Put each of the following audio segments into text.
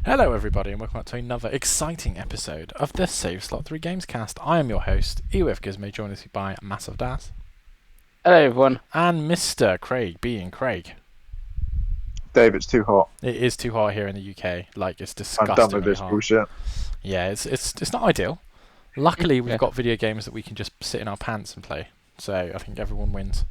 Hello everybody and welcome back to another exciting episode of the Save Slot 3 Gamescast. I am your host, EWF Gizmo, joined us by Massive Das Hello, everyone. and Mr. Craig, being Craig. Dave, it's too hot. It is too hot here in the UK, like it's I'm done with disgustingly this hot. bullshit. Yeah, it's not ideal. Luckily we've Yeah. got video games that we can just sit in our pants and play, so I think everyone wins.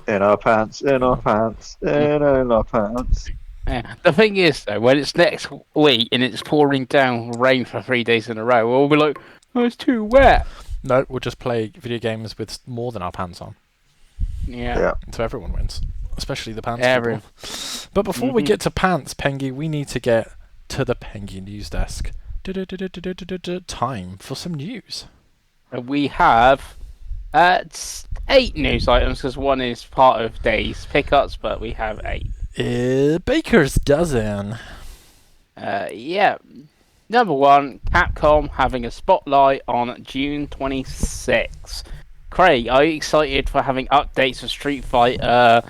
In our pants, in our pants, in our pants. Yeah. The thing is, though, when it's next week and it's pouring down rain for 3 days in a row, we'll be like, "Oh, it's too wet." No, we'll just play video games with more than our pants on, Yeah. so everyone wins, especially the pants Every- people. But before we Mhm. get to pants, Pengi, we need to get to the Pengi news desk. Time for some news. We have 8 news items because one is part of Dave's pickups, but we have 8. Baker's dozen. Yeah. Number 1, Capcom having a spotlight on June 26th. Craig, are you excited for having updates for Street Fighter,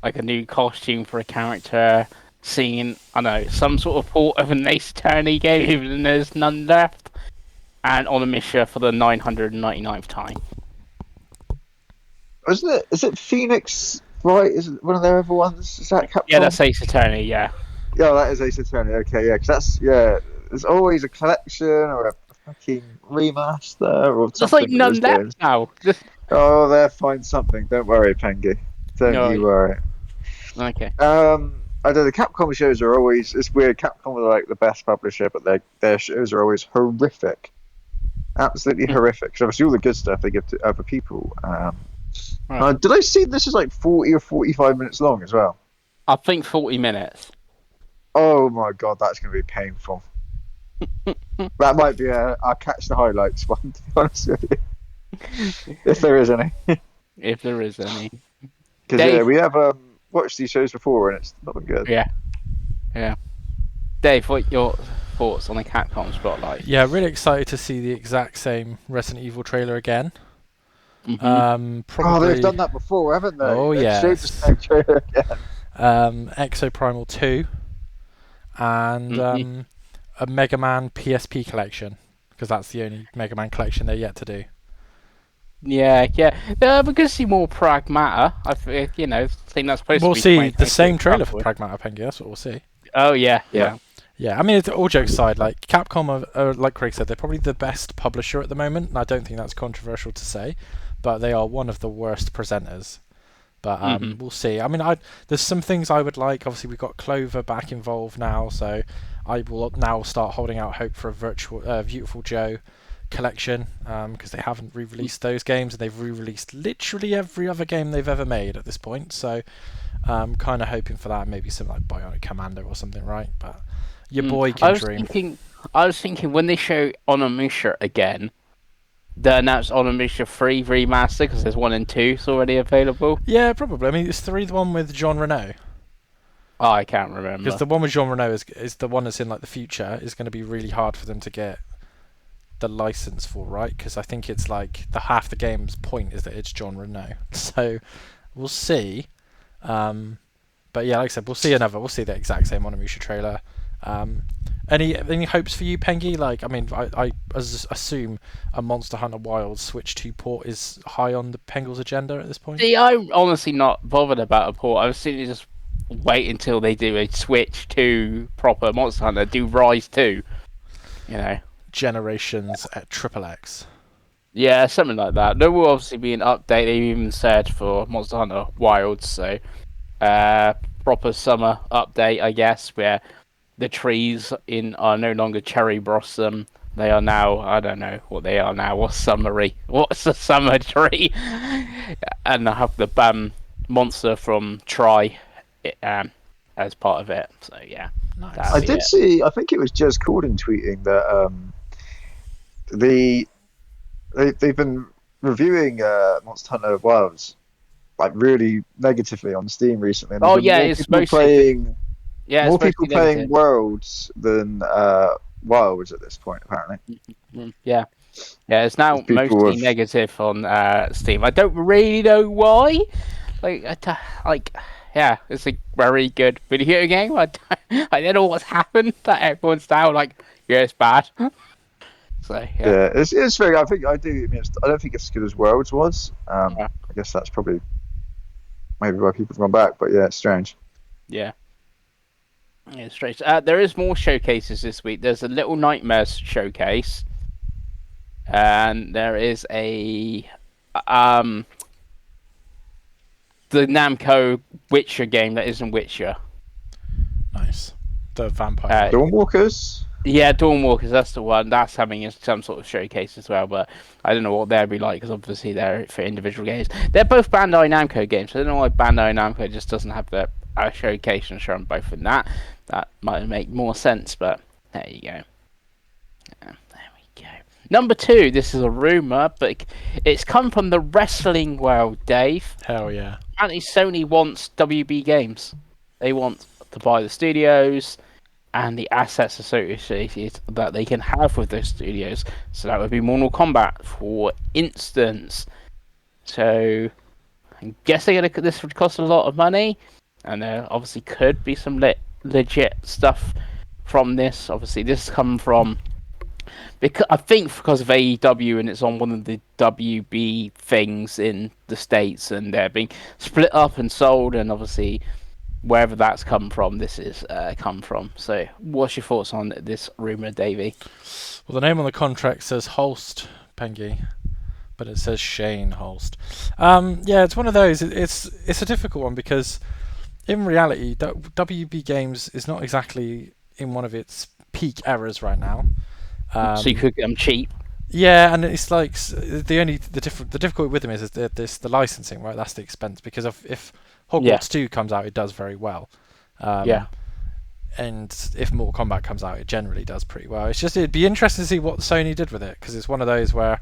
like a new costume for a character, seeing, I don't know, some sort of port of an Ace Attorney game, even though there's none left, and on a mission for the 999th time? Isn't it? Is it Phoenix? Right? Is it one of their other ones? Is that Capcom? Yeah, that's Ace Attorney, yeah. Yeah, that is Ace Attorney. Okay, yeah, because there's always a collection or a fucking remaster or There's something. like with none those left games. now. Oh, they'll find something. Don't worry, Pengi. Don't No. you worry. Okay. I know the Capcom shows are always. It's weird. Capcom are like the best publisher, but their shows are always horrific. Absolutely horrific. So obviously all the good stuff they give to other people. Right. Did I see this is like 40 or 45 minutes long as well? I think 40 minutes. Oh my god, that's going to be painful. That might be I'll catch the highlights one, to be honest with you. If there is any. If there is any. Because Dave- we have watched these shows before and it's not been good. Yeah. Dave, what your thoughts on the Capcom spotlight? Yeah, really excited to see the exact same Resident Evil trailer again. Mhm. Probably. Oh, they've done that before, haven't they? Oh, They've showed the yes. same trailer again. Exo Primal 2 and a Mega Man PSP collection, because that's the only Mega Man collection they're yet to do. Yeah. We're gonna see more Pragmata. I think think that's supposed We'll to be. see the 2022 same trailer for upward. Pragmata Pengi, that's what we'll see. Oh yeah. Yeah, I mean, all jokes aside, like Capcom are, like Craig said, they're probably the best publisher at the moment, and I don't think that's controversial to say, but they are one of the worst presenters. But we'll see. I mean, there's some things I would like. Obviously, we've got Clover back involved now, so I will now start holding out hope for a Beautiful Joe collection, because they haven't re-released those games, and they've re-released literally every other game they've ever made at this point. So, kind of hoping for that. Maybe something like Bionic Commando or something, right? But your boy can dream. I was thinking when they show Onimusha again, they announced Onimusha 3 remaster because there's 1 and 2 already available. Yeah, probably. I mean, it's the one with Jean Reno. Oh, I can't remember. Because the one with Jean Reno is the one that's in like the future. Is going to be really hard for them to get the license for, right? Because I think it's like half the game's point is that it's Jean Reno. So we'll see. But yeah, like I said, we'll see the exact same Onimusha trailer. Any hopes for you, Pengi? Like, I mean, I assume a Monster Hunter Wilds Switch 2 port is high on the Penguil's agenda at this point. See, I'm honestly not bothered about a port. I was thinking just wait until they do a Switch to proper Monster Hunter, do Rise 2. Generations at XXX. Yeah, something like that. There will obviously be an update. They even said for Monster Hunter Wilds, so proper summer update, I guess, where the trees are no longer cherry blossom. They are now, I don't know what they are now. What's summery? What's a summer tree? And I have the monster from Try as part of it. So yeah, Nice. That'll I be did it. see, I think it was Jez Corden tweeting that they've been reviewing Monster Hunter Wilds like really negatively on Steam recently. And Oh, there's been yeah, more it's people mostly- playing Yeah, more it's supposed people to be playing limited. Worlds than Wilds at this point, apparently. Yeah, it's now People mostly have- negative on Steam. I don't really know why. Like yeah, it's a very good video game. I don't know what's happened that everyone's now like, yeah, it's bad. So yeah. Yeah, it's very. I think I do. I mean, I don't think it's as good as Worlds was. Yeah. I guess that's probably maybe why people have gone back. But yeah, it's strange. Yeah. Yeah, strange. There is more showcases this week. There's a Little Nightmares showcase, and there is a the Namco Witcher game that isn't Witcher. Nice. The vampire. Dawnwalkers. Yeah, Dawnwalkers, that's the one. That's having some sort of showcase as well, but I don't know what they'll be like, because obviously they're for individual games. They're both Bandai Namco games, so I don't know why Bandai Namco just doesn't have a showcase and show them both in that. That might make more sense, but there you go. There we go. Number 2, this is a rumour, but it's come from the wrestling world, Dave. Hell yeah. Apparently Sony wants WB Games. They want to buy the studios and the assets associated that they can have with those studios. So that would be Mortal Kombat, for instance. So I'm guessing this would cost a lot of money, and there obviously could be some legit stuff from this. Obviously, this has come from because of AEW, and it's on one of the WB things in the States, and they're being split up and sold, and obviously wherever that's come from, this is come from. So, what's your thoughts on this rumor, Davey? Well, the name on the contract says Holst Pengi, but it says Shane Holst. Yeah, it's one of those. It's a difficult one because, in reality, WB Games is not exactly in one of its peak eras right now. So you could get them cheap. Yeah, and it's like the difficulty with them is the licensing, right? That's the expense, because if Hogwarts 2 comes out, it does very well. And if Mortal Kombat comes out, it generally does pretty well. It'd be interesting to see what Sony did with it, because it's one of those where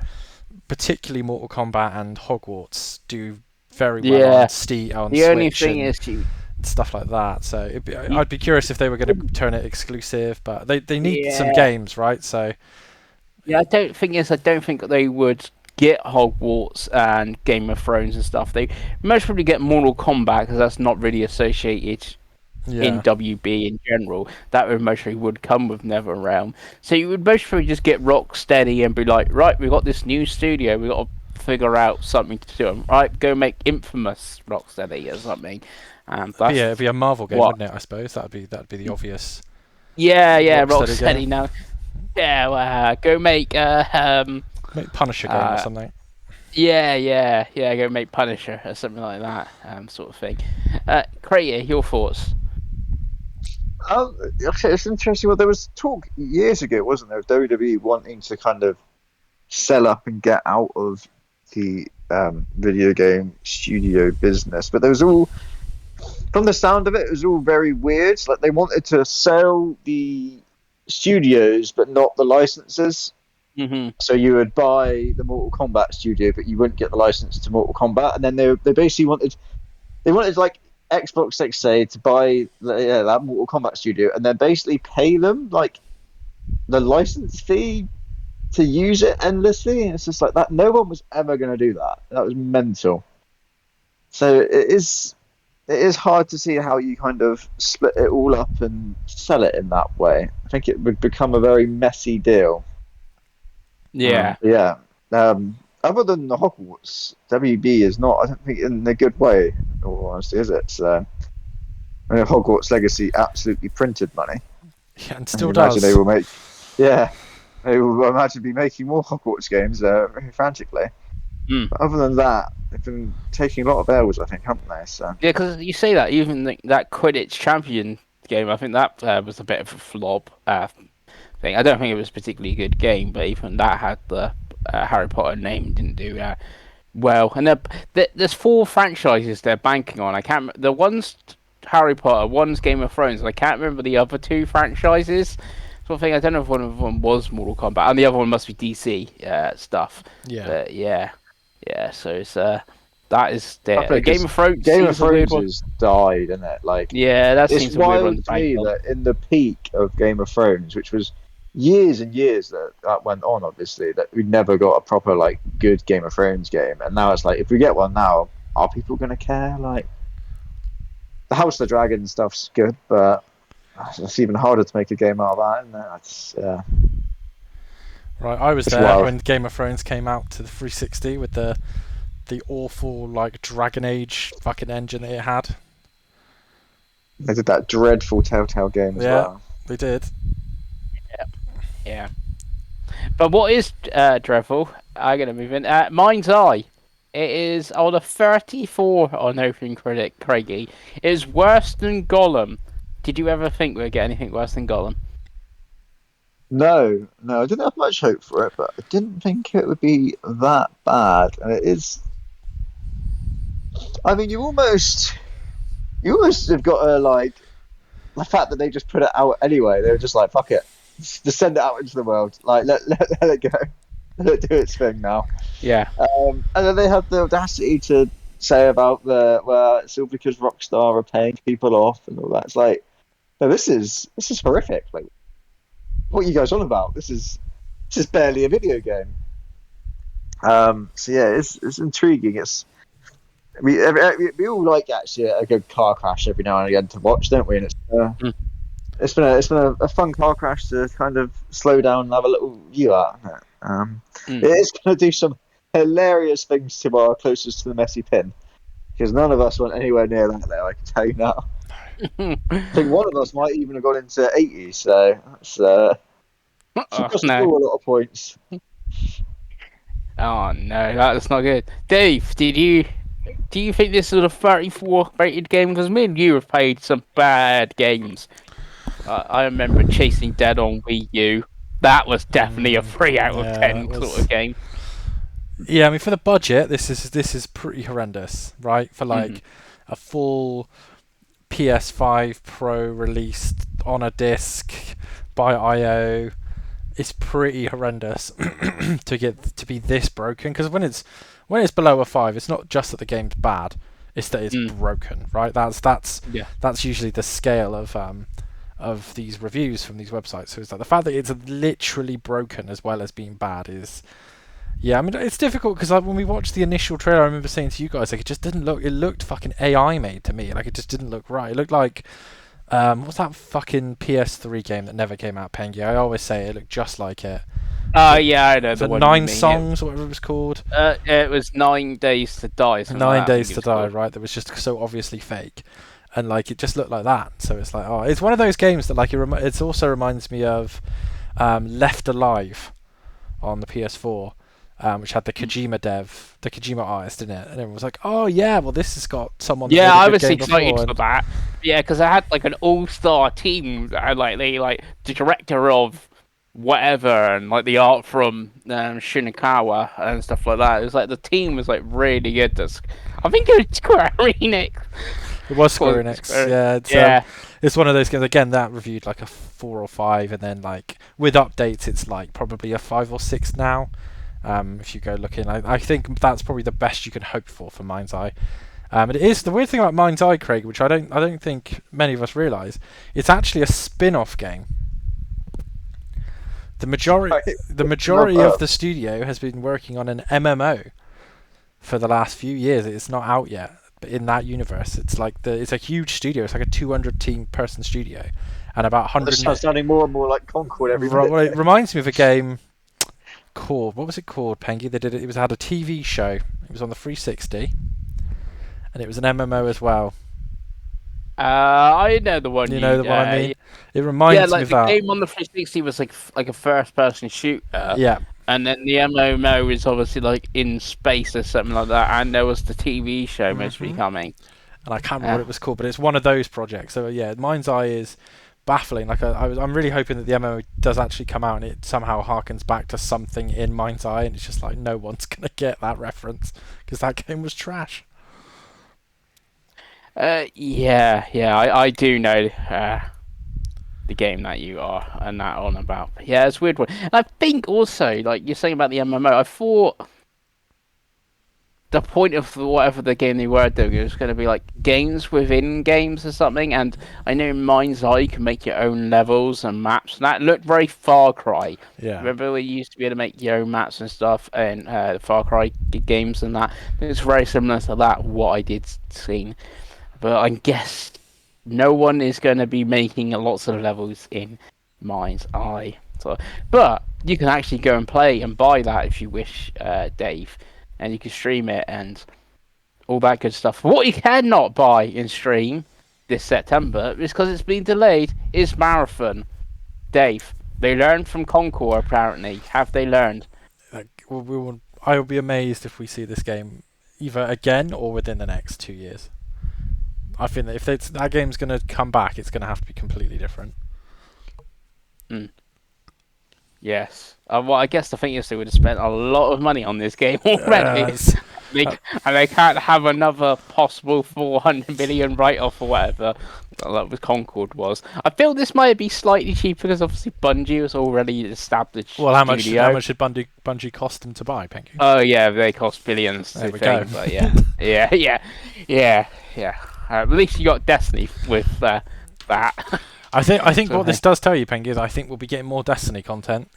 particularly Mortal Kombat and Hogwarts do very well on Switch only thing is stuff like that. So I'd be curious if they were going to turn it exclusive, but they need some games, right? So I don't think they would get Hogwarts and Game of Thrones and stuff. They most probably get Mortal Kombat, because that's not really associated in WB in general. That would mostly would come with NetherRealm. So you would most probably just get Rocksteady and be like, right, we've got this new studio, we've got to figure out something to do them. Right, go make Infamous, Rocksteady, or something. It'd be a Marvel game, wouldn't it? I suppose that'd be the obvious. Yeah, Rocksteady now. Yeah, go make make Punisher game or something. Yeah, go make Punisher or something like that, sort of thing. Crater, your thoughts? Okay, it's interesting. Well, there was talk years ago, wasn't there, of WWE wanting to kind of sell up and get out of the video game studio business, but there was all, from the sound of it, it was all very weird. Like they wanted to sell the studios, but not the licenses. Mm-hmm. So you would buy the Mortal Kombat studio, but you wouldn't get the license to Mortal Kombat. And then they basically wanted like Xbox, let's say, to buy that Mortal Kombat studio, and then basically pay them like the license fee to use it endlessly. And it's just like that. No one was ever going to do that. That was mental. So it is hard to see how you kind of split it all up and sell it in that way. I think it would become a very messy deal. Yeah. Other than the Hogwarts, WB is not, I don't think, in a good way, in all honesty, is it? So, I mean, Hogwarts Legacy absolutely printed money. Yeah, and still does. They will imagine be making more Hogwarts games very frantically. But other than that, they've been taking a lot of L's, I think, haven't they? So. Yeah, because you say that, even that Quidditch Champion game, I think that was a bit of a flop thing. I don't think it was a particularly good game, but even that had the Harry Potter name, didn't do well. And there's 4 franchises they're banking on. I can't remember. The one's Harry Potter, one's Game of Thrones, and I can't remember the other 2 franchises. So I think, I don't know if one of them was Mortal Kombat, and the other one must be DC stuff. Yeah. Yeah. So it's that is the Game of Thrones. Game of Thrones has died, isn't it? Like, yeah, that seems a weird one to me that in the peak of Game of Thrones, which was years and years that went on, obviously, that we never got a proper like good Game of Thrones game, and now it's like, if we get one now, are people going to care? Like, the House of the Dragon stuff's good, but it's even harder to make a game out of that, isn't it? That's Right, I was it's there wild. when Game of Thrones came out to the 360 with the awful like Dragon Age fucking engine that it had. They did that dreadful Telltale game as Yeah, well. they did. Yeah. But what is dreadful? I'm gonna move in. Mind's Eye. It is on a 34 on Open Critic, Craigie. It is worse than Gollum. Did you ever think we'd get anything worse than Gollum? No, I didn't have much hope for it, but I didn't think it would be that bad. And it is. I mean, you almost have got to like the fact that they just put it out anyway. They were just like, "Fuck it, just send it out into the world. Like, let it go, let it do its thing now." Yeah. And then they had the audacity to say about it's all because Rockstar are paying people off and all that. It's like, no, this is horrific. Like, what are you guys on about? This is barely a video game. So yeah, it's intriguing. We all like actually a good car crash every now and again to watch, don't we? And it's been a fun car crash to kind of slow down and have a little view at. It is going to do some hilarious things to our closest to the messy pin, because none of us went anywhere near that there, I can tell you now. I think one of us might even have gone into 80, so that's No. a lot of points. Oh no, that's not good. Dave, do you think this is a 34 rated game? Because me and you have played some bad games. I remember Chasing Dead on Wii U. That was definitely a 3 out of 10 sort of game. Yeah, I mean, for the budget, this is pretty horrendous, right? For like a full PS5 Pro released on a disc by IO, it's pretty horrendous to be this broken. Because when it's below a 5, it's not just that the game's bad; it's that it's broken, right? That's usually the scale of these reviews from these websites. So it's like the fact that it's literally broken as well as being bad is. Yeah, I mean, it's difficult because like, when we watched the initial trailer, I remember saying to you guys, like, it just didn't look. It looked fucking AI made to me. Like, it just didn't look right. It looked like, what's that fucking PS3 game that never came out, Pengi? I always say it looked just like it. Yeah, I know the one. 9 Songs, or whatever it was called. It was 9 Days to Die. 9 Days to Die, right? That was just so obviously fake, and like it just looked like that. So it's like, oh, it's one of those games that like it also reminds me of Left Alive on the PS4. Which had the Kojima artist in it, and everyone was like, "Oh yeah, well this has got someone." Yeah, I was excited for that. Yeah, because I had like an all-star team. Like the director of whatever, and like the art from Shinikawa and stuff like that. It was like the team was like really good. I think it was Square Enix. It was Square Enix. Yeah, it's one of those games. Again, that reviewed like a 4 or 5, and then like with updates, it's like probably a 5 or 6 now. If you go looking, I think that's probably the best you can hope for Mind's Eye. It is the weird thing about Mind's Eye, Craig, which I don't think many of us realise. It's actually a spin-off game. The majority of the studio has been working on an MMO for the last few years. It's not out yet, but in that universe, it's like it's a huge studio. It's like a 200 person studio, and about 100. It starts sounding more and more like Concord every minute. Well, it reminds me of a game called, what was it called, Pengi? They did it. It had a TV show. It was on the 360, and it was an MMO as well. I know the one. You know the one I mean. It reminds me of that. The game on the 360 was like a first-person shooter. Yeah. And then the MMO is obviously like in space or something like that. And there was the TV show mostly coming. And I can't remember what it was called, but it's one of those projects. So yeah, Mind's Eye is baffling. Like I'm really hoping that the MMO does actually come out and it somehow harkens back to something in Mind's Eye, and it's just like no one's gonna get that reference because that game was trash. I do know the game that you are and that on about. But yeah, it's a weird one. And I think also, like you're saying about the MMO, I thought the point of whatever the game they were doing was going to be like games within games or something. And I know Mind's Eye you can make your own levels and maps, and that looked very Far Cry. Yeah. Remember we used to be able to make your own maps and stuff and the Far Cry games and that. It's very similar to that, what I did see. But I guess no one is going to be making lots of levels in Mind's Eye. So, but you can actually go and play and buy that if you wish, Dave, and you can stream it and all that good stuff. What you cannot buy in stream this September is because it's been delayed. Is Marathon, Dave? They learned from Concord, apparently. Have they learned? I will be amazed if we see this game either again or within the next 2 years. I think that if that game's going to come back, it's going to have to be completely different. Yes. Well, I guess the thing is they would have spent a lot of money on this game already. And they can't have another possible 400 million write-off or whatever that was Concord was. I feel this might be slightly cheaper because obviously Bungie was already established. Well, how much studio. did Bungie cost them to buy, Pengi? Oh yeah, they cost billions. There we go. But yeah. At least you got Destiny with that. I think what this does tell you, Pengi, is I think we'll be getting more Destiny content.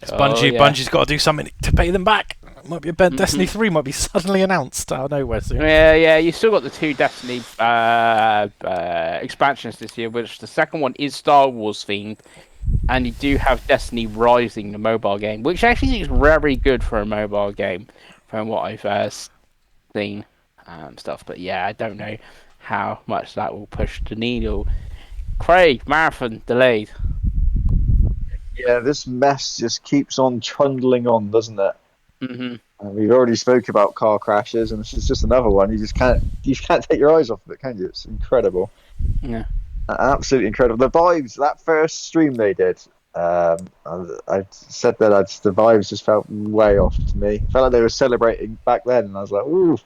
Bungie's got to do something to pay them back. Might be a bad Destiny 3 might be suddenly announced out of nowhere soon. Yeah. You still got the 2 Destiny expansions this year, which the second one is Star Wars themed, and you do have Destiny Rising, the mobile game, which actually is very good for a mobile game, from what I've seen stuff. But yeah, I don't know how much that will push the needle. Craig, Marathon delayed. Yeah, this mess just keeps on trundling on, doesn't it? Mm-hmm. We've already spoke about car crashes, and this is just another one. You can't take your eyes off of it, can you? It's incredible. Yeah, absolutely incredible. The vibes, that first stream they did, I said that the vibes just felt way off to me. It felt like they were celebrating back then, and I was like, ooh,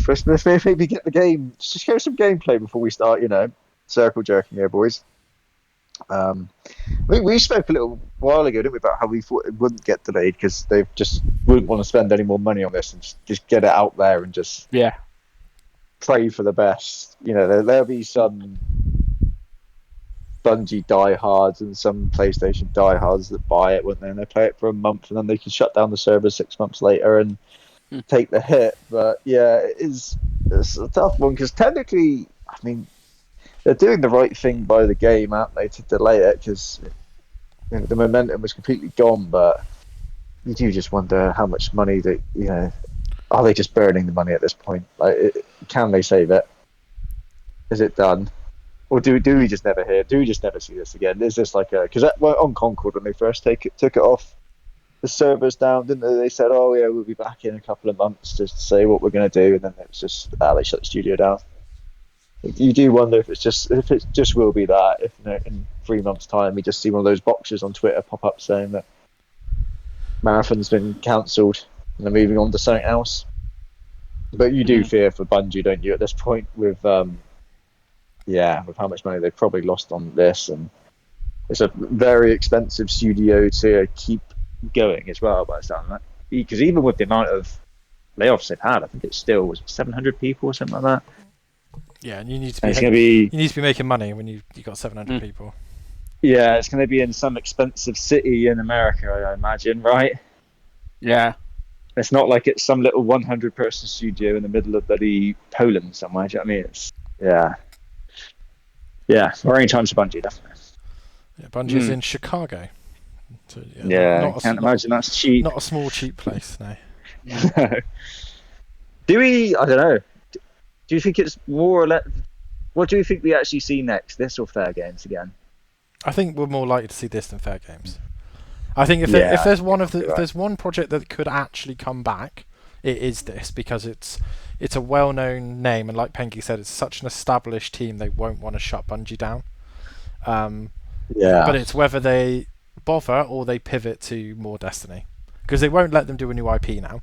let's maybe get the game. Just show some gameplay before we start, circle jerking here, boys. We spoke a little while ago, didn't we, about how we thought it wouldn't get delayed because they just wouldn't want to spend any more money on this and just get it out there and just pray for the best. There'll be some Bungie diehards and some PlayStation diehards that buy it, wouldn't they? And they play it for a month and then they can shut down the server 6 months later and take the hit. But yeah, it's a tough one because technically, I mean, they're doing the right thing by the game, aren't they, to delay it? Because the momentum was completely gone. But you do just wonder how much money are they just burning the money at this point? Like, can they save it? Is it done, or do we just never hear? Do we just never see this again? Is this like because on Concord when they first took it off the servers down, didn't they? They said, "Oh yeah, we'll be back in a couple of months just to say what we're going to do," and then it was just they shut the studio down. You do wonder if it just will be that if in 3 months' time we just see one of those boxes on Twitter pop up saying that Marathon's been cancelled and they're moving on to something else. But you do fear for Bungie, don't you, at this point with how much money they've probably lost on this, and it's a very expensive studio to keep going as well by the sound of that. Because even with the amount of layoffs they've had, I think it still was 700 people or something like that. Yeah, and you need to be making money when you got 700 people. Yeah, it's going to be in some expensive city in America, I imagine, right? Yeah. It's not like it's some little 100-person studio in the middle of bloody Poland somewhere. Do you know what I mean? It's worrying times for Bungie, definitely. Yeah, Bungie's in Chicago. So, I can't imagine that's cheap. Not a small, cheap place, no. Do we? I don't know. Do you think it's more or less? What do you think we actually see next? This or Fair Games again? I think we're more likely to see this than Fair Games. I think if there's one project that could actually come back, it is this, because it's a well-known name, and like Pengi said, it's such an established team they won't want to shut Bungie down. But it's whether they bother or they pivot to more Destiny, because they won't let them do a new IP now.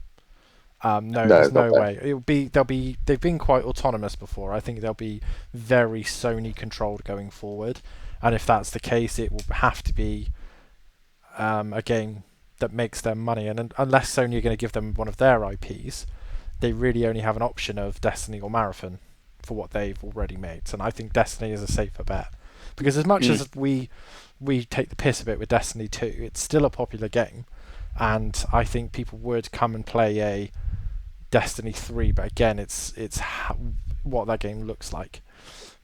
There's no way. They've been quite autonomous before. I think they'll be very Sony controlled going forward, and if that's the case, it will have to be a game that makes them money. And unless Sony are going to give them one of their IPs, they really only have an option of Destiny or Marathon for what they've already made. And I think Destiny is a safer bet, because as much as we take the piss a bit with Destiny 2, it's still a popular game, and I think people would come and play a Destiny 3, but again, it's what that game looks like.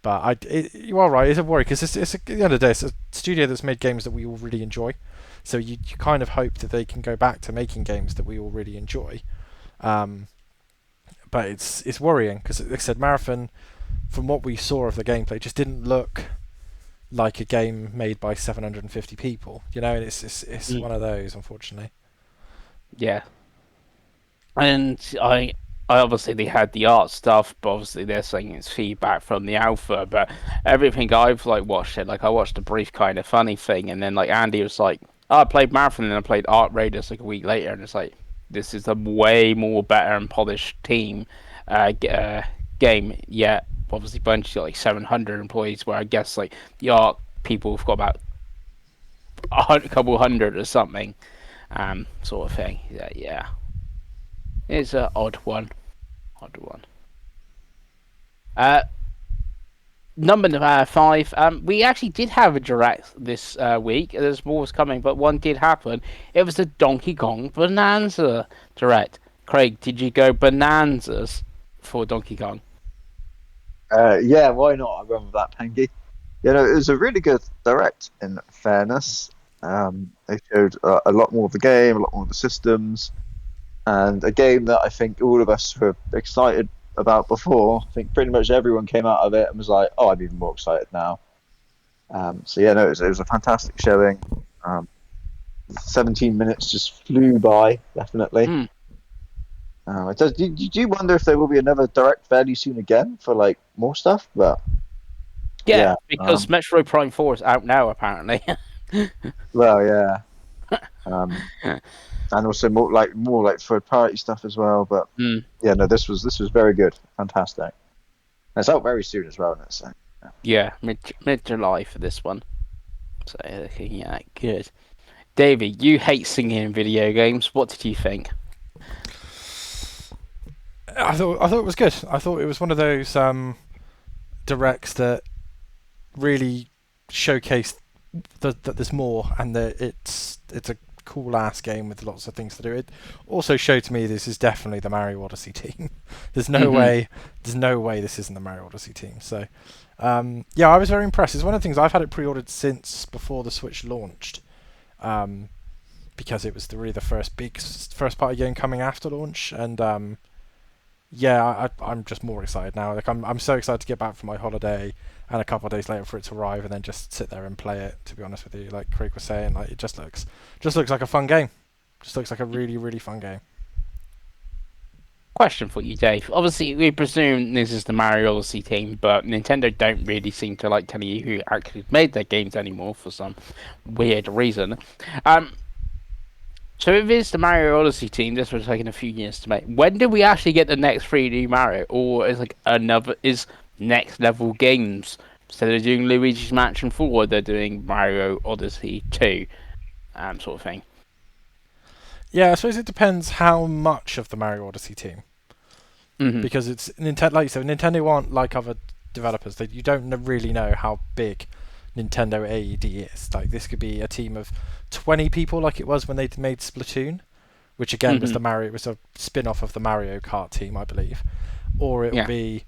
But you are right. It's a worry because at the end of the day, it's a studio that's made games that we all really enjoy. So you kind of hope that they can go back to making games that we all really enjoy. But it's worrying because, like I said, Marathon, from what we saw of the gameplay, just didn't look like a game made by 750 people. And it's one of those, unfortunately. Yeah. And I obviously they had the art stuff, but obviously they're saying it's feedback from the alpha. But everything I've watched it, I watched a brief kind of funny thing, and then Andy was like, oh, I played Marathon and I played Art Raiders a week later, and it's like this is a way more better and polished team game. Yet obviously Bungie's got 700 employees, where I guess the art people have got about a couple hundred or something, sort of thing. Yeah. It's an odd one. Number 5. We actually did have a direct this week. There's more coming, but one did happen. It was the Donkey Kong Bonanza direct. Craig, did you go bonanzas for Donkey Kong? Yeah, why not? I remember that, Pengi. It was a really good direct. In fairness, they showed a lot more of the game, a lot more of the systems. And a game that I think all of us were excited about before. I think pretty much everyone came out of it and was like, "Oh, I'm even more excited now." It was a fantastic showing. 17 minutes just flew by, definitely. Do you wonder if there will be another direct fairly soon again for more stuff? But yeah, because Metroid Prime 4 is out now, apparently. Well, yeah. And also more third party stuff as well. But this was very good, fantastic. And it's out very soon as well, isn't it? So, yeah, mid July for this one. So yeah, good. Davey, you hate singing in video games. What did you think? I thought it was good. I thought it was one of those directs that really showcased that there's more, and that it's a cool ass game with lots of things to do. It also showed to me this is definitely the Mario Odyssey team. There's no way this isn't the Mario Odyssey team. So I was very impressed. It's one of the things I've had it pre-ordered since before the Switch launched, because it was really the first party game coming after launch, and I'm just more excited now. I'm so excited to get back from my holiday, and a couple of days later for it to arrive, and then just sit there and play it. To be honest with you, like Craig was saying, it just looks like a fun game. Just looks like a really, really fun game. Question for you, Dave. Obviously, we presume this is the Mario Odyssey team, but Nintendo don't really seem to like telling you who actually made their games anymore for some weird reason. So if it's the Mario Odyssey team, this was taking a few years to make. When do we actually get the next 3D Mario, or is Next Level Games, instead of doing Luigi's Mansion 4, they're doing Mario Odyssey 2, sort of thing? Yeah, I suppose it depends how much of the Mario Odyssey team. Mm-hmm. Because it's Nintendo, like you said, Nintendo aren't like other developers. You don't really know how big Nintendo AED is. This could be a team of 20 people, like it was when they made Splatoon, which again was was a spin-off of the Mario Kart team, I believe, or it will be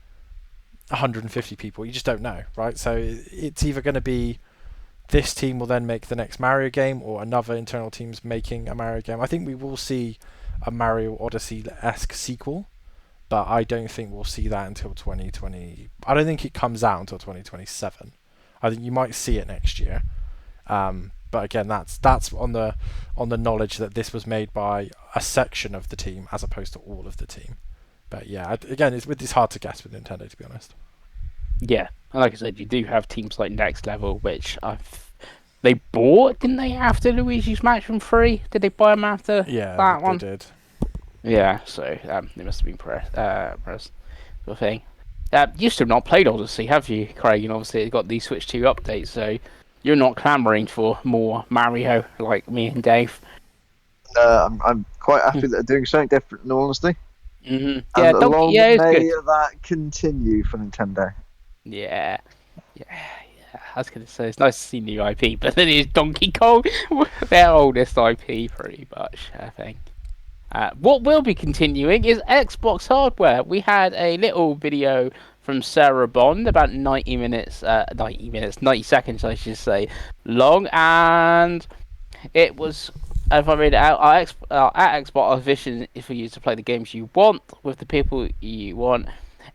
150 people. You just don't know, right? So it's either going to be this team will then make the next Mario game, or another internal team's making a Mario game. I think we will see a Mario Odyssey-esque sequel, but I don't think we'll see that until 2020. I don't think it comes out until 2027. I think you might see it next year. But again, that's on the knowledge that this was made by a section of the team as opposed to all of the team. But yeah, again, it's hard to guess with Nintendo, to be honest. Yeah, and like I said, you do have teams like Next Level, which they bought, didn't they, after Luigi's Mansion 3? Did they buy them after that one? Yeah, they did. Yeah, so they must have been pressed, sort of thing. You still not played Odyssey, have you, Craig? And obviously it got the Switch 2 update, so you're not clamouring for more Mario like me and Dave. I'm quite happy that they're doing something different, in all honesty. Mm-hmm. And long it's may good. that continue for Nintendo. Yeah. I was going to say, it's nice to see new IP, but then it's Donkey Kong, their oldest IP, pretty much, I think. What will be continuing is Xbox hardware. We had a little video from Sarah Bond, about 90 seconds, I should say, long, and it was, if I read it out, at Xbox, our vision is for you to play the games you want with the people you want,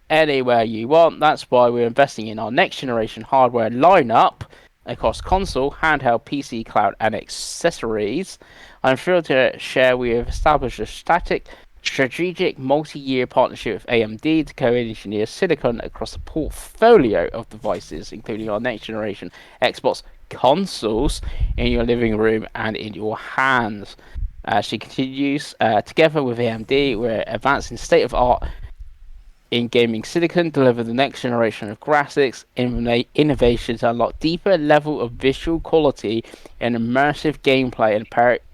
anywhere you want. That's why we're investing in our next generation hardware lineup across console, handheld, PC, cloud, and accessories. I'm thrilled to share we have established a strategic multi-year partnership with AMD to co-engineer silicon across the portfolio of devices, including our next generation Xbox consoles in your living room and in your hands. She continues, together with AMD, we're advancing state-of-art in gaming silicon, deliver the next generation of graphics, innovations to unlock deeper level of visual quality and immersive gameplay and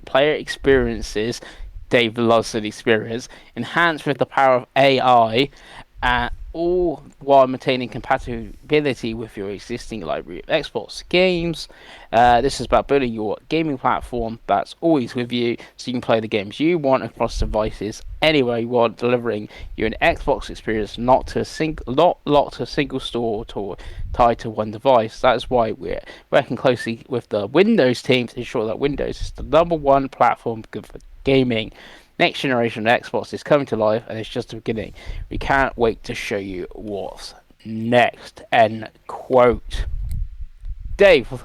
player experiences. Dave loves an experience, enhanced with the power of AI, all while maintaining compatibility with your existing library of Xbox games. This is about building your gaming platform that's always with you, so you can play the games you want across devices anywhere you want, delivering you an Xbox experience not locked to a single store or tied to one device. That is why we're working closely with the Windows team to ensure that Windows is the #1 platform good for gaming. Next generation of Xbox is coming to life, and it's just the beginning. We can't wait to show you what's next. End quote. Dave,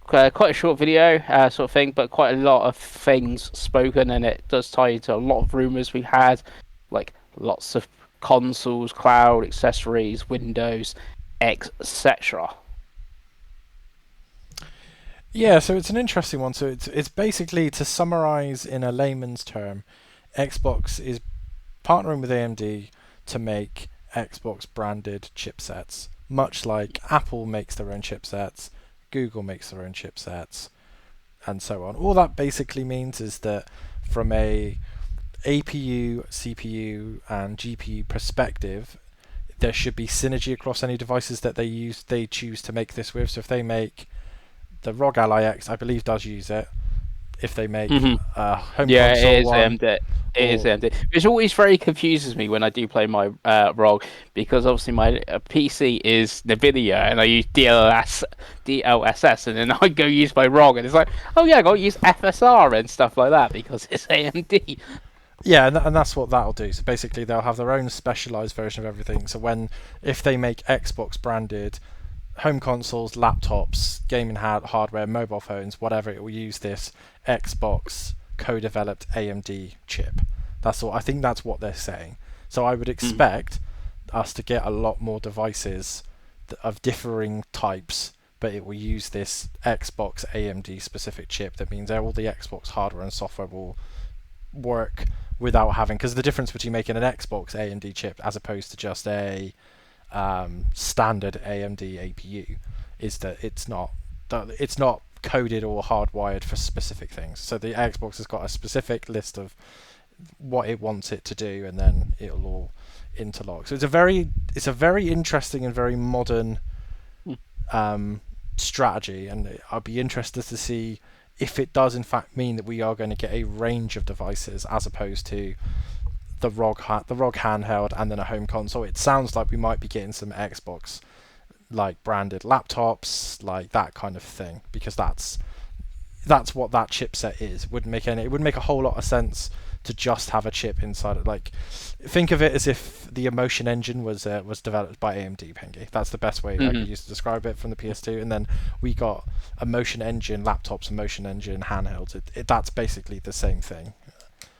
quite a short video, sort of thing, but quite a lot of things spoken, and it does tie into a lot of rumors we had, like lots of consoles, cloud, accessories, Windows, etc. Yeah, so it's an interesting one. So it's basically, to summarize in a layman's term, Xbox is partnering with AMD to make Xbox branded chipsets, much like Apple makes their own chipsets, Google makes their own chipsets, and so on. All that basically means is that from a APU, CPU, and GPU perspective, there should be synergy across any devices that they choose to make this with. So if they make the ROG Ally X, I believe, does use it. If they make home console one, it is AMD. Which always very confuses me when I do play my ROG, because obviously my PC is NVIDIA and I use DLSS, and then I go use my ROG and it's like, oh yeah, I got to use FSR and stuff like that because it's AMD. Yeah, and that's what that'll do. So basically, they'll have their own specialized version of everything. So if they make Xbox branded home consoles, laptops, gaming hardware, mobile phones, whatever, it will use this Xbox co-developed AMD chip. I think that's what they're saying. So I would expect us to get a lot more devices of differing types, but it will use this Xbox AMD specific chip. That means all the Xbox hardware and software will work without having, because the difference between making an Xbox AMD chip as opposed to just a standard AMD APU is that it's not coded or hardwired for specific things. So the Xbox has got a specific list of what it wants it to do, and then it'll all interlock. So it's a very interesting and very modern strategy, and I'd be interested to see if it does in fact mean that we are going to get a range of devices as opposed to the ROG handheld and then a home console. It sounds like we might be getting some Xbox like branded laptops, like that kind of thing, because that's what that chipset is. It wouldn't make a whole lot of sense to just have a chip inside it. Like, think of it as if the Emotion Engine was developed by AMD, Pengi. That's the best way I can use to describe it from the PS2. And then we got Emotion Engine laptops, Emotion Engine handhelds. That's basically the same thing.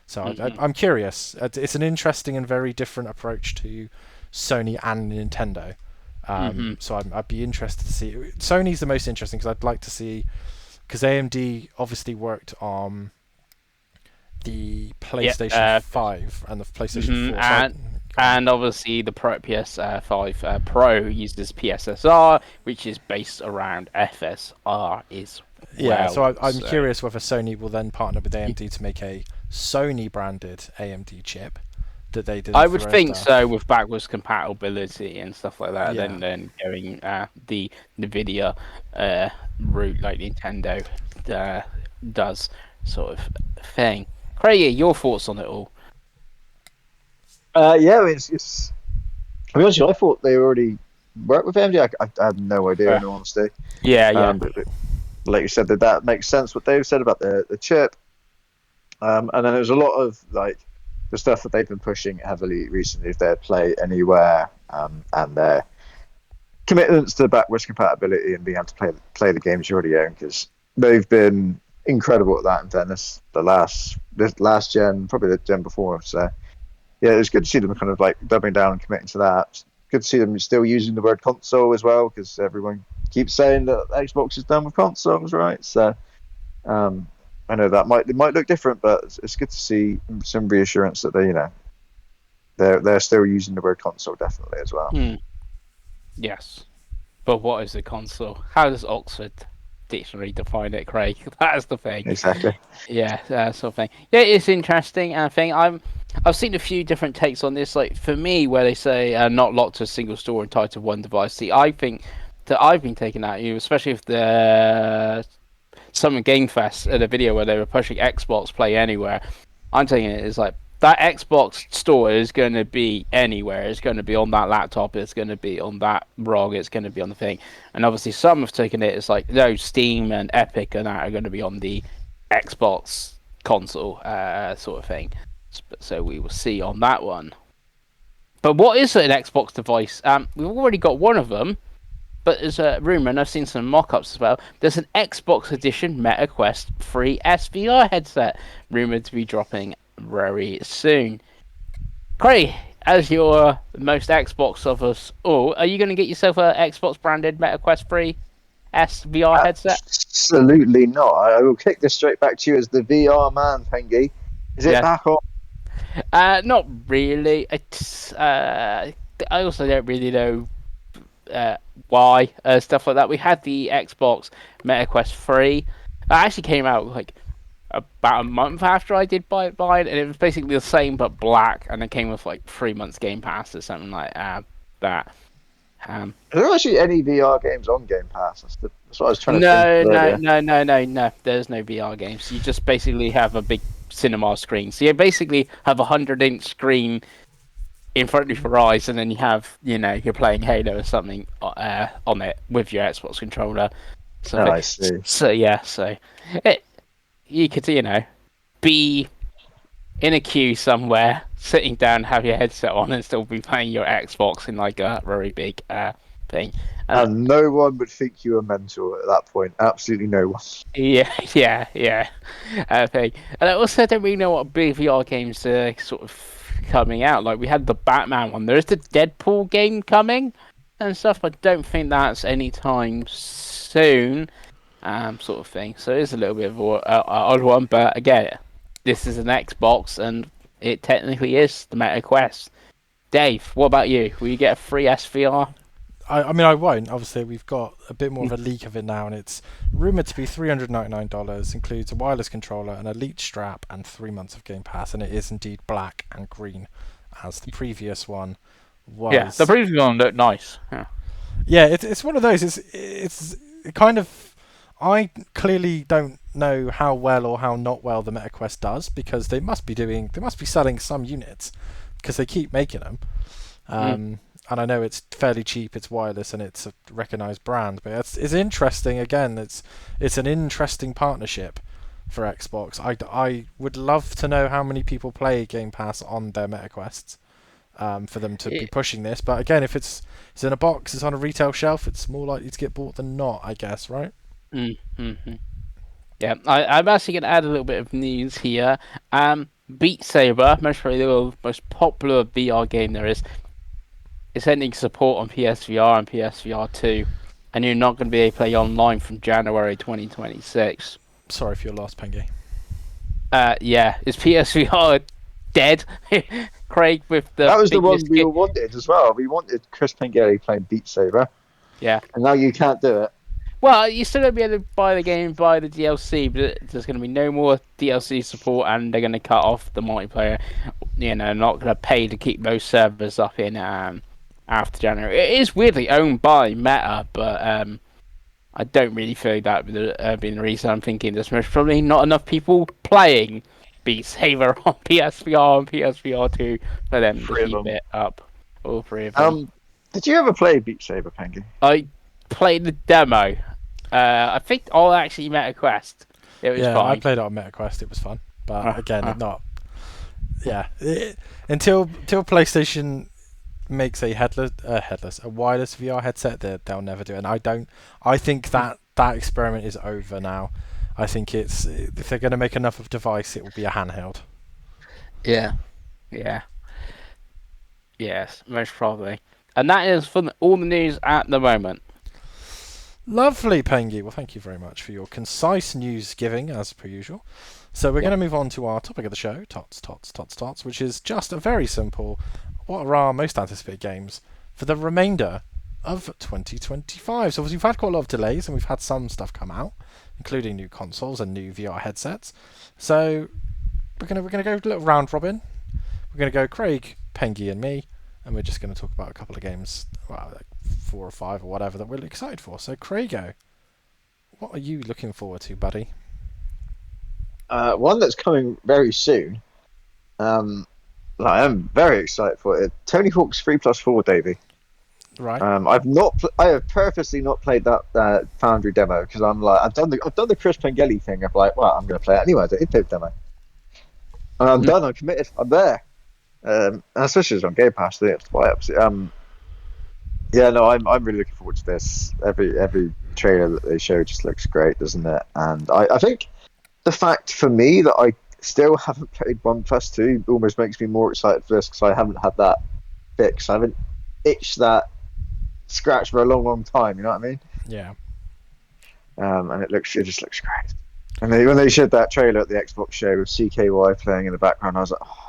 So I'm curious. It's an interesting and very different approach to Sony and Nintendo. So I'd be interested to see. Sony's the most interesting because I'd like to see, because AMD obviously worked on the PlayStation 5 and the PlayStation 4. And obviously the PS5 Pro uses PSSR, which is based around FSR as well. Yeah, so I'm curious whether Sony will then partner with AMD to make a Sony branded AMD chip that they did. I would think so, with backwards compatibility and stuff like that. Yeah. Then going the NVIDIA route like Nintendo does, sort of thing. Craigie, your thoughts on it all? Yeah, it's To be honest, I thought they already worked with AMD. I had no idea, in all honesty. Yeah. But like you said, that makes sense. What Dave said about the chip, and then there's a lot of like the stuff that they've been pushing heavily recently, is their Play Anywhere, and their commitments to backwards compatibility and being able to play the games you already own, because they've been incredible at that in fairness. This last gen, probably the gen before. So yeah, it's good to see them kind of like doubling down and committing to that. Good to see them still using the word console as well, because everyone keeps saying that Xbox is done with consoles, right? So um, I know that it might look different, but it's good to see some reassurance that they're still using the word console definitely as well. Yes. But what is a console? How does Oxford Dictionary define it, Craig? That's the thing. Exactly. Yeah, that sort of thing. Yeah, it's interesting. I think I've seen a few different takes on this. Like for me, where they say not locked to a single store and tied to one device. See, I think that I've been taken at you, especially if the Summer Game Fest at a video where they were pushing Xbox Play Anywhere. I'm taking it as like that Xbox store is going to be anywhere. It's going to be on that laptop. It's going to be on that ROG. It's going to be on the thing. And obviously, some have taken it as like, no, Steam and Epic and that are going to be on the Xbox console sort of thing. So we will see on that one. But what is an Xbox device? We've already got one of them, but there's a rumor, and I've seen some mock-ups as well. There's an Xbox Edition Meta Quest 3 SVR headset rumored to be dropping very soon. Craig, as you're most Xbox of us all, are you going to get yourself a Xbox branded Meta Quest 3 SVR headset? Absolutely not. I will kick this straight back to you as the VR man, Pengi. Is it back on? Not really. It's I also don't really know why stuff like that. We had the Xbox Meta Quest 3. That actually came out like about a month after I did buy it, and it was basically the same but black, and it came with like 3 months Game Pass or something like that. Are there actually any VR games on Game Pass? That's what I was trying to No. There's no VR games. You just basically have a big cinema screen. So you basically have a 100-inch screen in front of your eyes, and then you have, you're playing Halo or something on it with your Xbox controller. So, I see. So you could, be in a queue somewhere, sitting down, have your headset on, and still be playing your Xbox in like a very big thing. And no one would think you were mental at that point. Absolutely no one. Yeah. Thing. And I also don't really know what big VR games are sort of coming out. Like we had the Batman one. There's the Deadpool game coming and stuff. I don't think that's anytime soon. Sort of thing. So it's a little bit of an odd one, but again, this is an Xbox, and it technically is the Meta Quest. Dave, what about you? Will you get a free SVR? I mean, I won't. Obviously, we've got a bit more of a leak of it now, and it's rumoured to be $399. Includes a wireless controller, an Elite strap, and 3 months of Game Pass. And it is indeed black and green, as the previous one was. Yeah, the previous one looked nice. Yeah, it's one of those. It's kind of. I clearly don't know how well or how not well the MetaQuest does, because they must be selling some units, because they keep making them. And I know it's fairly cheap, it's wireless, and it's a recognised brand. But it's interesting. Again, it's an interesting partnership for Xbox. I would love to know how many people play Game Pass on their MetaQuests, for them to be pushing this. But again, if it's in a box, it's on a retail shelf, it's more likely to get bought than not, I guess, right? Mm-hmm. Yeah, I'm actually going to add a little bit of news here. Beat Saber, probably the most popular VR game there is ending support on PSVR and PSVR 2, and you're not going to be able to play online from January 2026. Sorry for your loss, Pengi. Yeah, is PSVR dead? Craig, with that was the one we all wanted as well. We wanted Chris Pengelly playing Beat Saber. Yeah. And now you can't do it. Well, you're still going to be able to buy the game, buy the DLC, but there's going to be no more DLC support, and they're going to cut off the multiplayer. Not going to pay to keep those servers up in after January. It is weirdly owned by Meta, but I don't really feel that being the reason. I'm thinking there's probably not enough people playing Beat Saber on PSVR and PSVR 2 for them to keep it up. All three of them. Did you ever play Beat Saber, Pengi? I played the demo. I think all actually met a quest. It was Yeah, I fine. played it on MetaQuest. It was fun, but again, Uh. it not. Yeah, until PlayStation makes a a wireless VR headset, they'll never do it. And I think that experiment is over now. I think it's if they're going to make enough of a device, it will be a handheld. Yeah. Yeah. Yes, most probably. And that is for all the news at the moment. Lovely, Pengi. Well, thank you very much for your concise news giving, as per usual. So we're going to move on to our topic of the show, tots, which is just a very simple, what are our most anticipated games for the remainder of 2025. So obviously we've had quite a lot of delays, and we've had some stuff come out, including new consoles and new VR headsets. So we're gonna go a little round robin. We're gonna go Craig, Pengi, and me, and we're just gonna talk about a couple of games, well, like 4 or 5 or whatever that we're excited for. So Craigo, what are you looking forward to, buddy? One that's coming very soon. I am very excited for it. Tony Hawk's 3+4, Davey. Right. I have purposely not played that Foundry demo because I'm like, I've done the Chris Pengelly thing of like, well, I'm going to play it anyway. I did play the demo, and I'm done. I'm committed. I'm there. And especially as on Game Pass, they have to buy it. Yeah, no, I'm really looking forward to this. Every trailer that they show just looks great, doesn't it? And I think the fact for me that I still haven't played 1+2 almost makes me more excited for this because I haven't had that fix. I haven't itched that scratch for a long time. You know what I mean? Yeah. And it just looks great. And when they showed that trailer at the Xbox show with CKY playing in the background, I was like, oh,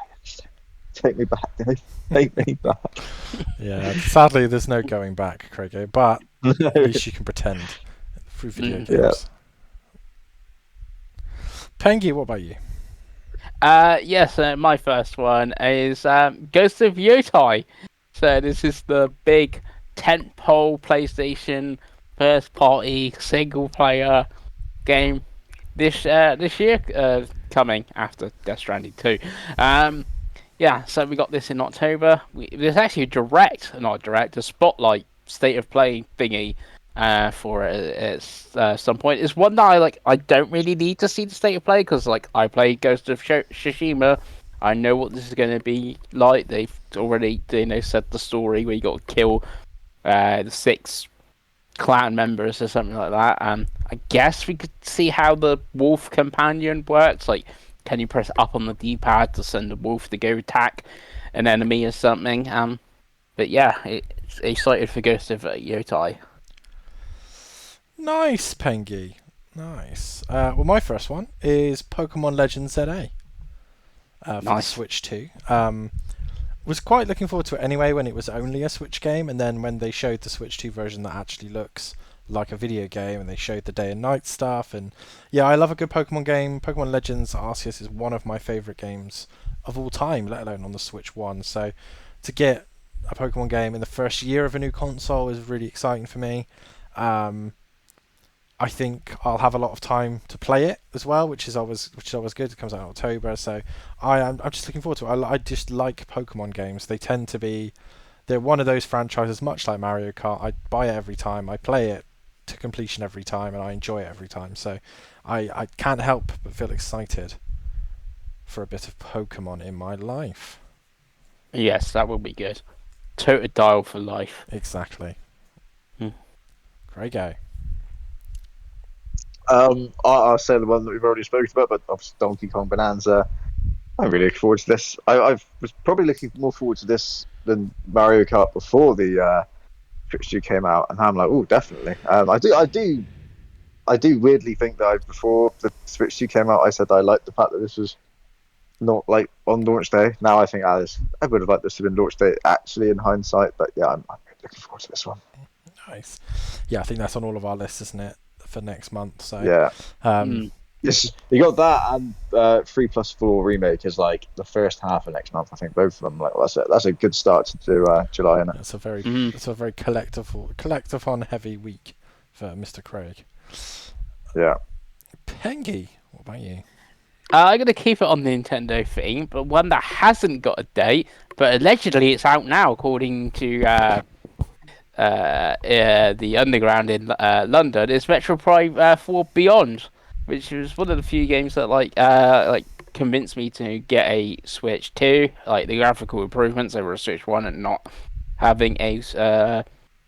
take me back, Dave. Take me back. Yeah. Sadly, there's no going back, Craigo, but at least you can pretend through video games. Yeah. Pengi, what about you? Yes, my first one is Ghost of Yotai. So this is the big tentpole PlayStation first-party single-player game this year, coming after Death Stranding 2. Yeah, so we got this in October. There's actually a spotlight state of play thingy for it at some point. It's one that I don't really need to see the state of play because I played Ghost of Tsushima. I know what this is going to be like. They've already said the story where you got to kill the 6 clan members or something like that. And I guess we could see how the wolf companion works. Like, can you press up on the D-pad to send a wolf to go attack an enemy or something? But yeah, it's excited for Ghost of Yotai. Nice, Pengi. Nice. Well, my first one is Pokemon Legends ZA for the Switch 2. Was quite looking forward to it anyway when it was only a Switch game, and then when they showed the Switch 2 version that actually looks like a video game, and they showed the day and night stuff, and yeah, I love a good Pokemon game. Pokemon Legends Arceus is one of my favourite games of all time, let alone on the Switch 1. So to get a Pokemon game in the first year of a new console is really exciting for me. I think I'll have a lot of time to play it as well, which is always good. It comes out in October, so I'm just looking forward to it. I just like Pokemon games. They're one of those franchises, much like Mario Kart. I buy it every time, I play it to completion every time, and I enjoy it every time. So I can't help but feel excited for a bit of Pokemon in my life. Yes, that will be good. Total dial for life. Exactly. Great go. I'll say the one that we've already spoken about, but obviously Donkey Kong Bonanza. I'm really looking forward to this. I was probably looking more forward to this than Mario Kart before the Switch 2 came out, and I'm like, oh, definitely. I do weirdly think that before the Switch 2 came out, I said I liked the fact that this was not like on launch day. Now I think I would have liked this to have been launch day actually in hindsight, but yeah, I'm really looking forward to this one. Nice. Yeah, I think that's on all of our lists, isn't it, for next month? So yeah. Yes, you got that, and 3+4 remake is like the first half of next month. I think both of them. Like, well, that's a good start to July, isn't it? It's a very collective on heavy week for Mr. Craig. Yeah. Pengi, what about you? I'm gonna keep it on the Nintendo theme, but one that hasn't got a date, but allegedly it's out now, according to the Underground in London. Is Metro Prime 4 Beyond, which was one of the few games that like convinced me to get a Switch 2. Like the graphical improvements over a Switch 1 and not having a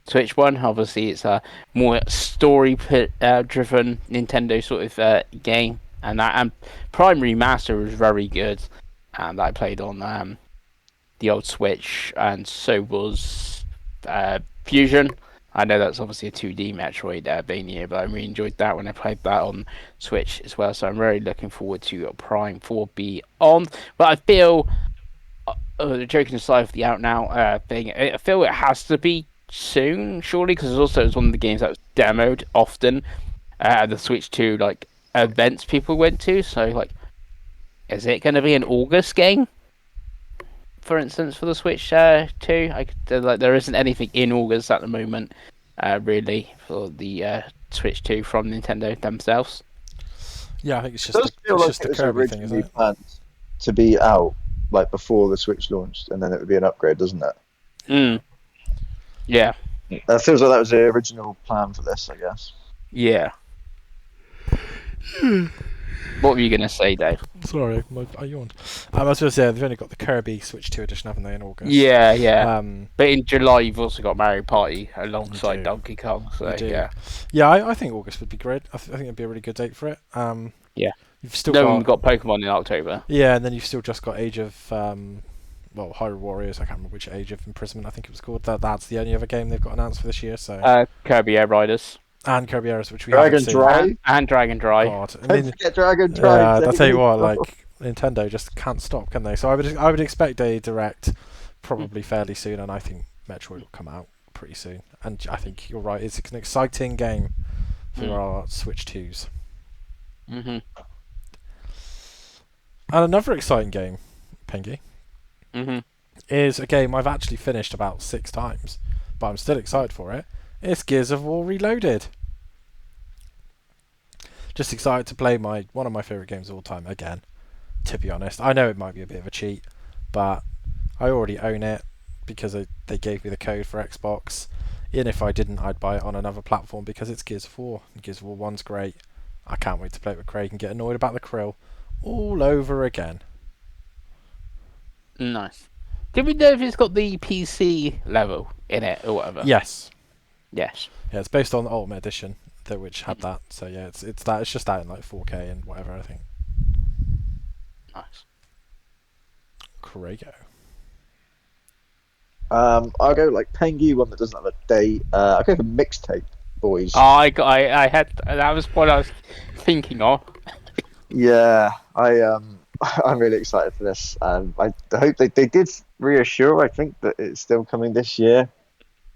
Switch 1. Obviously, it's a more story driven Nintendo sort of game, and Prime Remaster was very good, and I played on the old Switch, and so was Fusion. I know that's obviously a 2D Metroidvania, but I really enjoyed that when I played that on Switch as well. So I'm really looking forward to Prime 4B on. But I feel, joking aside of the out now thing, I feel it has to be soon, surely, because it's one of the games that was demoed often. The Switch 2 like events people went to. So like, is it going to be an August game? For instance, for the Switch 2, like there isn't anything in August at the moment, really, for the Switch 2 from Nintendo themselves. Yeah, I think it's It just does feel like the it was Kirby thing, isn't originally it? planned to be out like before the Switch launched, and then it would be an upgrade, doesn't it? Yeah, That feels like that was the original plan for this, I guess. yeah. What were you gonna say, Dave? Sorry, I yawned. I was going to say they've only got the Kirby Switch 2 edition, haven't they, in August? Yeah, yeah. Um, But in July, you've also got Mario Party You alongside do. Donkey Kong. So you do. yeah, Yeah, I think August would be great. I think it'd be a really good date for it. yeah. You've still No, we've got got Pokemon in October. yeah, and then you've still just got Age of Hyrule Warriors. I can't remember which Age of Imprisonment I think it was called. That's the only other game they've got announced for this year. So Kirby Air Riders and Kirby Air, which we Dragon haven't seen. Drive. and Dragon Drive. God, I Don't mean, forget Dragon Drive. I'll tell you what, Jamie. like Nintendo just can't stop, can they? So I would expect a direct probably fairly soon, and I think Metroid will come out pretty soon. And I think you're right; it's an exciting game for our Switch 2s. Mm-hmm. And another exciting game, Pengi, Mm-hmm. is a game I've actually finished about 6 times, but I'm still excited for it. It's Gears of War Reloaded. Just excited to play one of my favourite games of all time again, to be honest. I know it might be a bit of a cheat, but I already own it because they gave me the code for Xbox. Even if I didn't, I'd buy it on another platform because it's Gears of War. And Gears of War 1's great. I can't wait to play it with Craig and get annoyed about the krill all over again. Nice. Did we know if it's got the PC level in it or whatever? Yes. Yes. Yeah, it's based on the Ultimate Edition, which had that. So yeah, it's that. It's just that in like 4K and whatever, I think. Nice. Craigo. I'll go like Pengi, one that doesn't have a date. I'll go for Mixtape Boys. Oh, I had that was what I was thinking of. Yeah, I'm really excited for this. I hope they did reassure. I think that it's still coming this year.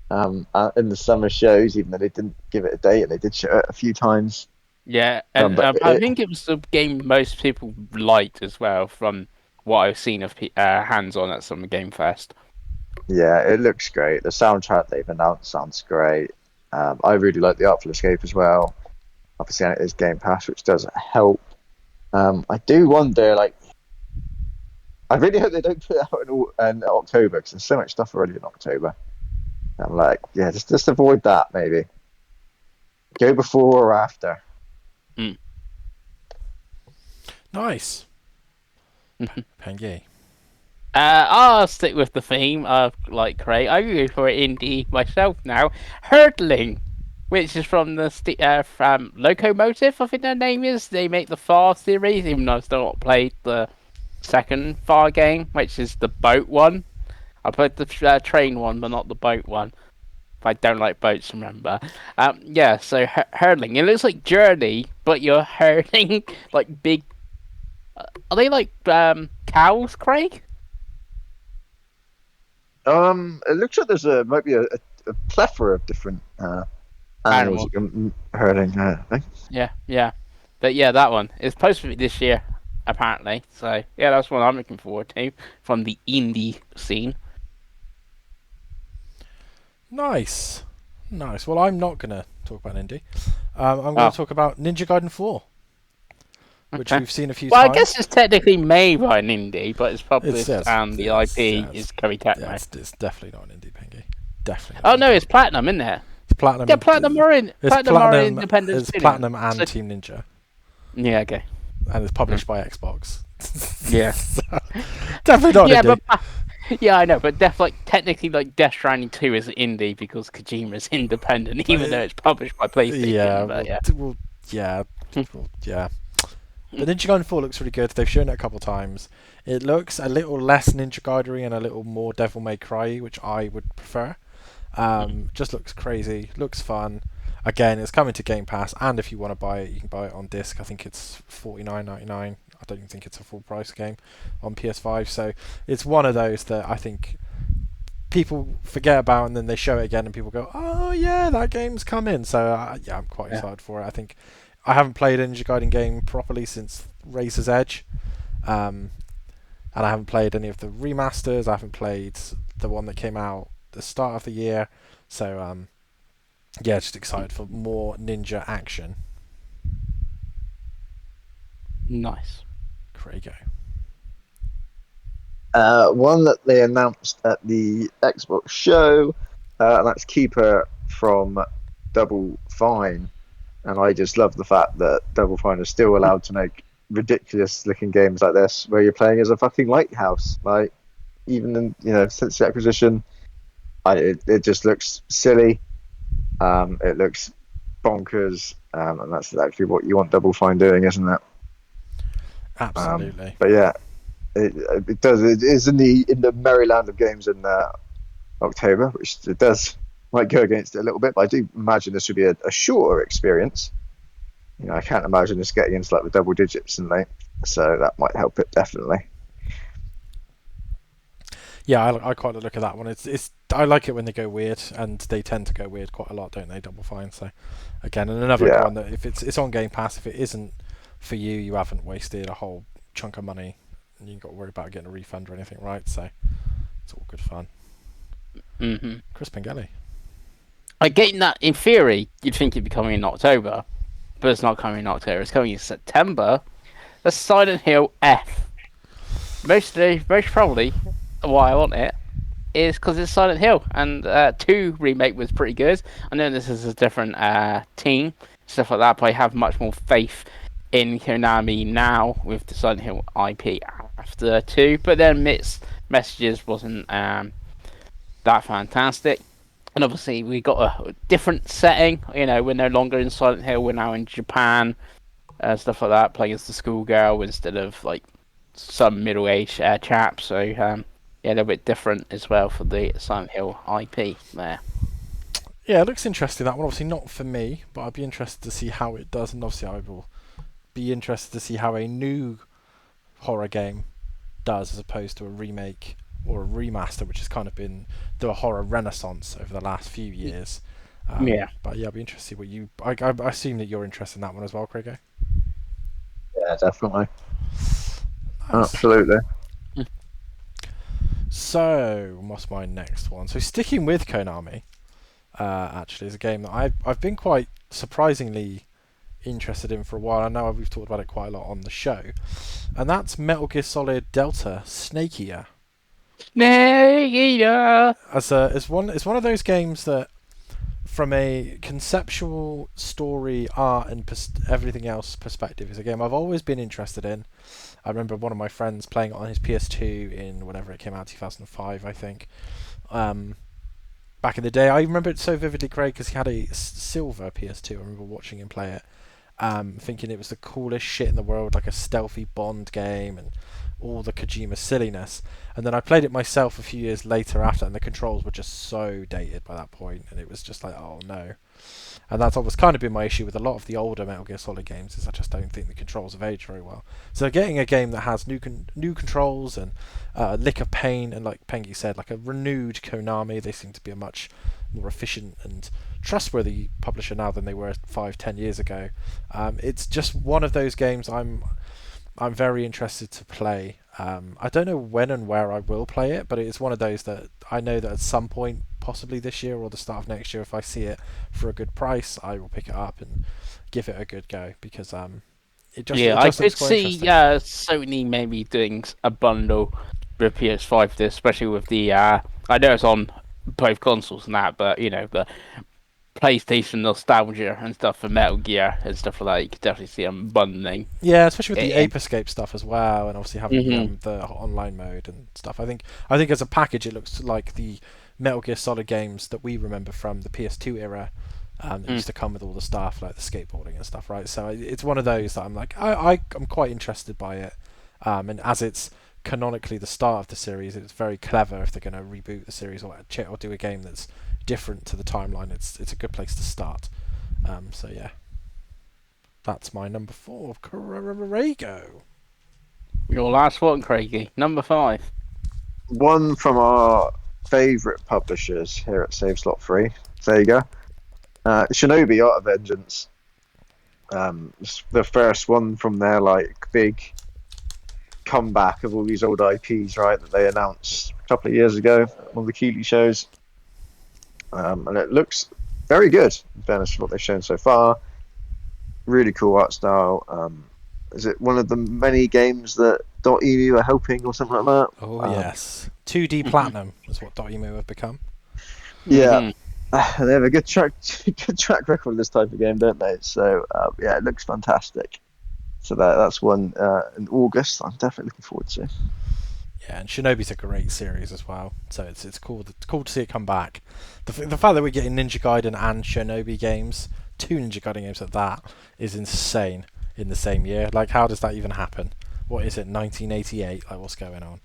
In the summer shows, even though they didn't give it a date, and they did show it a few times. Yeah, and I think it was the game most people liked as well, from what I've seen of hands-on at some Game Fest. Yeah, it looks great. The soundtrack they've announced sounds great. I really like the Artful Escape as well. Obviously, and it is Game Pass, which does help. I do wonder, like, I really hope they don't put it out in October because there's so much stuff already in October. I'm like, yeah, just avoid that maybe. Go before or after. Nice. Pengi. I'll stick with the theme of like Craig. I go for indie myself now. Hurdling, which is from the from Locomotive, I think their name is. They make the Far series, even though I've still not played the second Far game, which is the boat one. I played the train one, but not the boat one. I don't like boats, remember? Yeah. So hurdling. It looks like Journey, but you're herding like big. Are they like cows, Craig? It looks like might be a plethora of different animals you can herding. I think. Yeah. But yeah, that one is supposed to be this year, apparently. So yeah, that's what I'm looking forward to from the indie scene. Nice. Well, I'm not gonna talk about indie. I'm going to talk about Ninja Gaiden 4. which Okay. we've seen a few Well, I times. guess it's technically made by an indie, but it's published Yes, and the IP is Koei Tecmo. it's definitely not an indie, Pengi. Definitely Oh not. no, it's Platinum, isn't it? It's Platinum. Yeah, Platinum are in. It's Platinum are Platinum. independent It's studio. Platinum and So- Team Ninja, Yeah, okay. and it's published by Xbox. Yeah. Definitely not Yeah, indie. but yeah, I know, but technically, Death Stranding 2 is indie because Kojima's independent, even though it's published by PlayStation. Yeah, but yeah. yeah, yeah. But Ninja Gaiden 4 looks really good. They've shown it a couple times. It looks a little less Ninja Gaiden and a little more Devil May Cry, which I would prefer. Just looks crazy, looks fun. Again, it's coming to Game Pass, and if you want to buy it, you can buy it on disc. I think it's $49.99. I don't even think it's a full price game on PS5. So it's one of those that I think people forget about, and then they show it again, and people go, "Oh yeah, that game's coming." So yeah, I'm quite excited for it. I think I haven't played a Ninja Gaiden game properly since Razor's Edge, and I haven't played any of the remasters. I haven't played the one that came out the start of the year. So yeah, just excited for more ninja action. Nice. Craigo. One that they announced at the Xbox show, and that's Keeper from Double Fine. And I just love the fact that Double Fine is still allowed to make ridiculous-looking games like this, where you're playing as a fucking lighthouse. Like, even in, since the acquisition, it just looks silly. It looks bonkers, and that's actually what you want Double Fine doing, isn't it? Absolutely. But yeah, it does. It is in the Merryland of games in October, which it does might go against it a little bit. But I do imagine this would be a shorter experience. I can't imagine this getting into like the double digits and late, so that might help it definitely. Yeah, I quite like the look of that one. It's I like it when they go weird, and they tend to go weird quite a lot, don't they? Double Fine. So again, and another one that if it's on Game Pass, if it isn't for you, you haven't wasted a whole chunk of money, and you ain't got to worry about getting a refund or anything, right? So it's all good fun. Mm-hmm. Chris Pengelly. I get that in theory, you'd think it'd be coming in October, but it's not coming in October. It's coming in September. That's Silent Hill F. Most probably why I want it is because it's Silent Hill, and 2 remake was pretty good. I know this is a different team, stuff like that, but I have much more faith in Konami now with the Silent Hill IP after 2. But then Mixed Messages wasn't that fantastic. And obviously we got a different setting. We're no longer in Silent Hill. We're now in Japan, stuff like that. Playing as the schoolgirl instead of like some middle-aged chap. So yeah, a little bit different as well for the Silent Hill IP there. Yeah, it looks interesting, that one. Obviously not for me, but I'd be interested to see how it does, and obviously I will be interested to see how a new horror game does as opposed to a remake or a remaster, which has kind of been the horror renaissance over the last few years. Yeah. But yeah, I'd be interested to see what you... I assume that you're interested in that one as well, Craigo? Yeah, definitely. Nice. Absolutely. So, what's my next one? So, sticking with Konami, actually, is a game that I've been quite surprisingly interested in for a while. I know we've talked about it quite a lot on the show, and that's Metal Gear Solid Delta Snake Eater. Snake Eater. It's one of those games that, from a conceptual, story, art, and everything else perspective, is a game I've always been interested in. I remember one of my friends playing it on his PS2 in whenever it came out, 2005, I think. Back in the day, I remember it so vividly, Craig, because he had a silver PS2. I remember watching him play it, thinking it was the coolest shit in the world, like a stealthy Bond game and all the Kojima silliness. And then I played it myself a few years later after, and the controls were just so dated by that point, and it was just like, oh no. And that's always kind of been my issue with a lot of the older Metal Gear Solid games, is I just don't think the controls have aged very well. So getting a game that has new controls and a lick of paint, and like Pengi said, like a renewed Konami, they seem to be a much more efficient and trustworthy publisher now than they were 5-10 years ago. It's just one of those games I'm very interested to play. I don't know when and where I will play it, but it's one of those that I know that at some point, possibly this year or the start of next year, if I see it for a good price, I will pick it up and give it a good go, because Yeah, it I just looks could quite see interesting. Sony maybe doing a bundle with PS5, especially with the I know it's on both consoles and that, but the PlayStation nostalgia and stuff for Metal Gear and stuff like that. You could definitely see them bundling Yeah, especially with it the in. Ape Escape stuff as well, and obviously having Hmm. the online mode and stuff. I think as a package, it looks like the Metal Gear Solid games that we remember from the PS2 era. That used to come with all the stuff like the skateboarding and stuff, right? So it's one of those that I'm like, I'm quite interested by it, and as it's canonically the start of the series, it's very clever if they're going to reboot the series or do a game that's different to the timeline. It's a good place to start. So yeah, that's my number 4 of Corrego. Your last one, Craigie. Number 5. One from our favourite publishers here at Save Slot Free. There you go. Shinobi Art of Vengeance. The first one from their like big comeback of all these old IPs, right? That they announced a couple of years ago, one of the Keeley shows, and it looks very good. In fairness to what they've shown so far, really cool art style. Is it one of the many games that .emu are helping or something like that? Oh yes, 2D Platinum is what Dotemu have become. Yeah, Hmm. they have a good track record of this type of game, don't they? So yeah, it looks fantastic. So that's one in August. I'm definitely looking forward to. Yeah, and Shinobi's a great series as well. So it's cool. It's cool to see it come back. The fact that we're getting Ninja Gaiden and Shinobi games, 2 Ninja Gaiden games at that, is insane in the same year. Like, how does that even happen? What is it, 1988? Like, what's going on?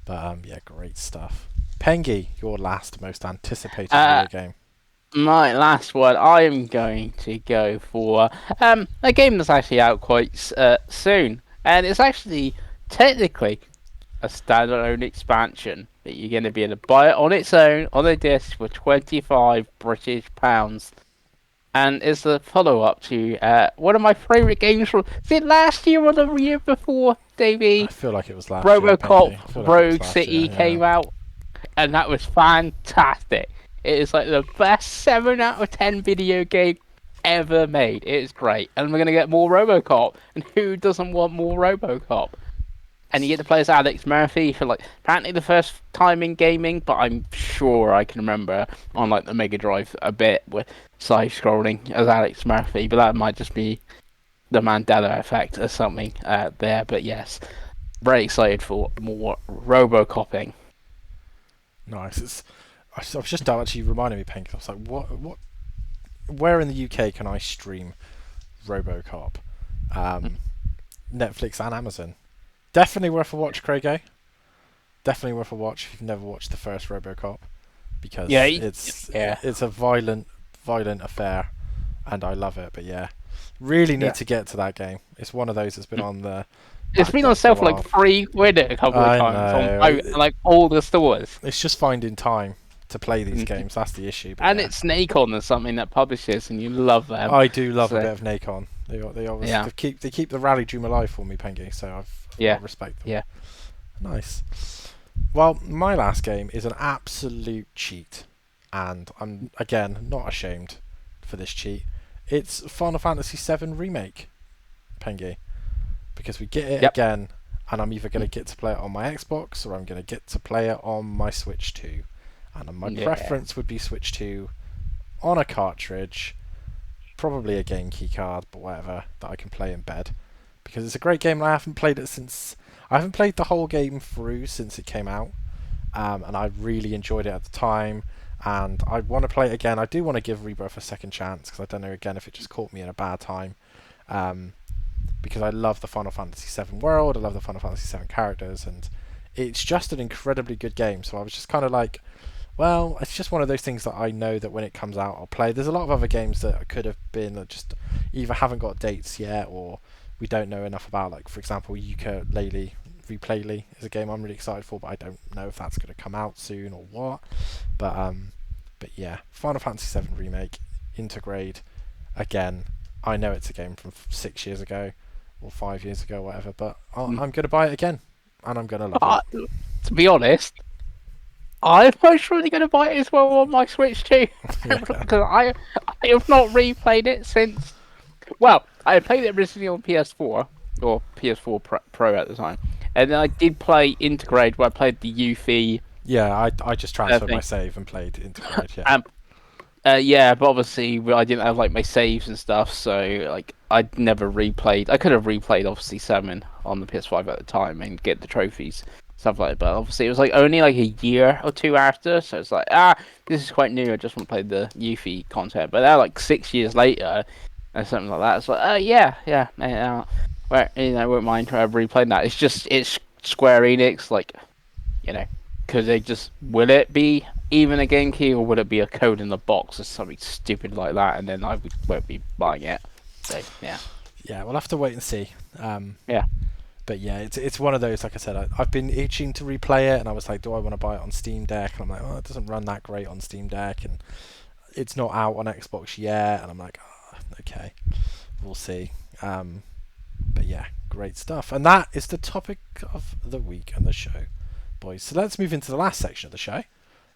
But yeah, great stuff. Pengi, your last most anticipated video game. My last one, I am going to go for a game that's actually out quite soon, and it's actually technically a standalone expansion that you're going to be able to buy it on its own on a disc for £25, and it's the follow-up to one of my favourite games from. Is it last year or the year before, I Davey? feel like it was last year, RoboCop Pengi. I feel like it was Rogue last year, City yeah. came out, and that was fantastic. It is like the best 7 out of 10 video game ever made. It is great, and we're gonna get more RoboCop. And who doesn't want more RoboCop? And you get to play as Alex Murphy for like apparently the first time in gaming, but I'm sure I can remember on like the Mega Drive a bit with side scrolling as Alex Murphy, but that might just be the Mandela effect or something there. But yes, very excited for more RoboCopping. Nice. I was just actually reminding me, Pengi. I was like, what? Where in the UK can I stream RoboCop? Netflix and Amazon. Definitely worth a watch, Craig. Definitely worth a watch if you've never watched the first RoboCop, because Yeah, it's a violent affair, and I love it. But yeah, really need to get to that game. It's one of those that's been on the. It's been on sale for like £3 a couple of I times know. on like all the stores. It's just finding time to play these games. That's the issue. But And yeah. it's Nacon or something that publishes, and you love them. I do love a So- bit of Nacon. They always they keep the Rally Dream alive for me, Pengi. So I've got to respect them. Yeah. Nice. Well, my last game is an absolute cheat, and I'm again not ashamed for this cheat. It's Final Fantasy VII Remake, Pengi, because we get it again, and I'm either going to get to play it on my Xbox or I'm going to get to play it on my Switch 2, and my preference would be Switch 2 on a cartridge, probably a game key card, but whatever, that I can play in bed, because it's a great game. And I haven't played the whole game through since it came out, and I really enjoyed it at the time, and I want to play it again. I do want to give Rebirth a second chance, because I don't know again if it just caught me in a bad time, because I love the Final Fantasy VII world, I love the Final Fantasy VII characters, and it's just an incredibly good game. So I was just kind of like, well, it's just one of those things that I know that when it comes out I'll play. There's a lot of other games that could have been that just either haven't got dates yet, or we don't know enough about. Like, for example, Yooka-Laylee Replayly is a game I'm really excited for, but I don't know if that's going to come out soon or what. But yeah, Final Fantasy VII Remake, Intergrade, again, I know it's a game from 6 years ago or 5 years ago, whatever, but I'm going to buy it again, and I'm going to love it. To be honest, I'm most really going to buy it as well on my Switch too, because I have not replayed it since. Well, I played it originally on PS4 or PS4 Pro at the time, and then I did play Integrate, where I played the Yuffie. Yeah, I just transferred my thing. save and played Integrate. Yeah. Yeah, but obviously I didn't have like my saves and stuff, so like I'd never replayed. I could have replayed obviously 7 on the PS5 at the time and get the trophies, stuff like that. But obviously it was like only like a year or 2 after, so it's like this is quite new. I just want to play the Yuffie content. But now like 6 years later or something like that, it's like well, I won't mind replaying that. It's Square Enix, like could they just will it be even a game key, or would it be a code in the box or something stupid like that, and then won't be buying it. So yeah. Yeah, we'll have to wait and see. Yeah. But yeah, it's one of those. Like I said, I've been itching to replay it, and I was like, do I want to buy it on Steam Deck? And I'm like, oh, it doesn't run that great on Steam Deck, and it's not out on Xbox yet. And I'm like, oh, okay, we'll see. But yeah, great stuff. And that is the topic of the week and the show, boys. So let's move into the last section of the show.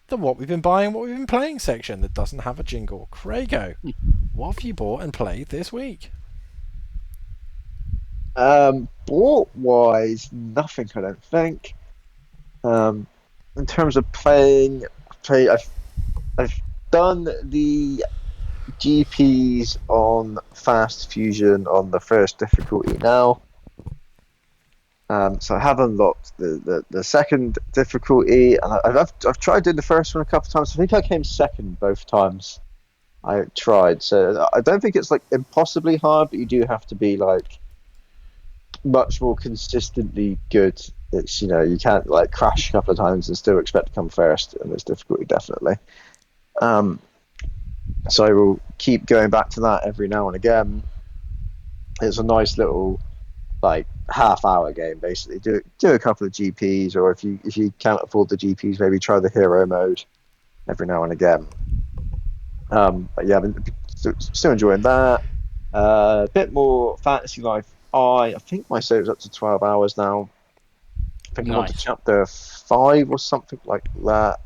The what we've been buying, what we've been playing section that doesn't have a jingle. Craigo, what have you bought and played this week? Bought wise, nothing. I don't think. In terms of playing, I've done the GPs on Fast Fusion on the first difficulty now. So I have unlocked the second difficulty, and I've tried doing the first one a couple of times. I think I came second both times I tried. So I don't think it's like impossibly hard, but you do have to be like much more consistently good. It's you can't like crash a couple of times and still expect to come first in this difficulty, definitely. So I will keep going back to that every now and again. It's a nice little like half-hour game, basically. Do a couple of GPs, or if you can't afford the GPs, maybe try the hero mode every now and again. But yeah, I've been still enjoying that. A bit more Fantasy Life. I think my save's up to 12 hours now. I think I'm on to chapter 5 or something like that.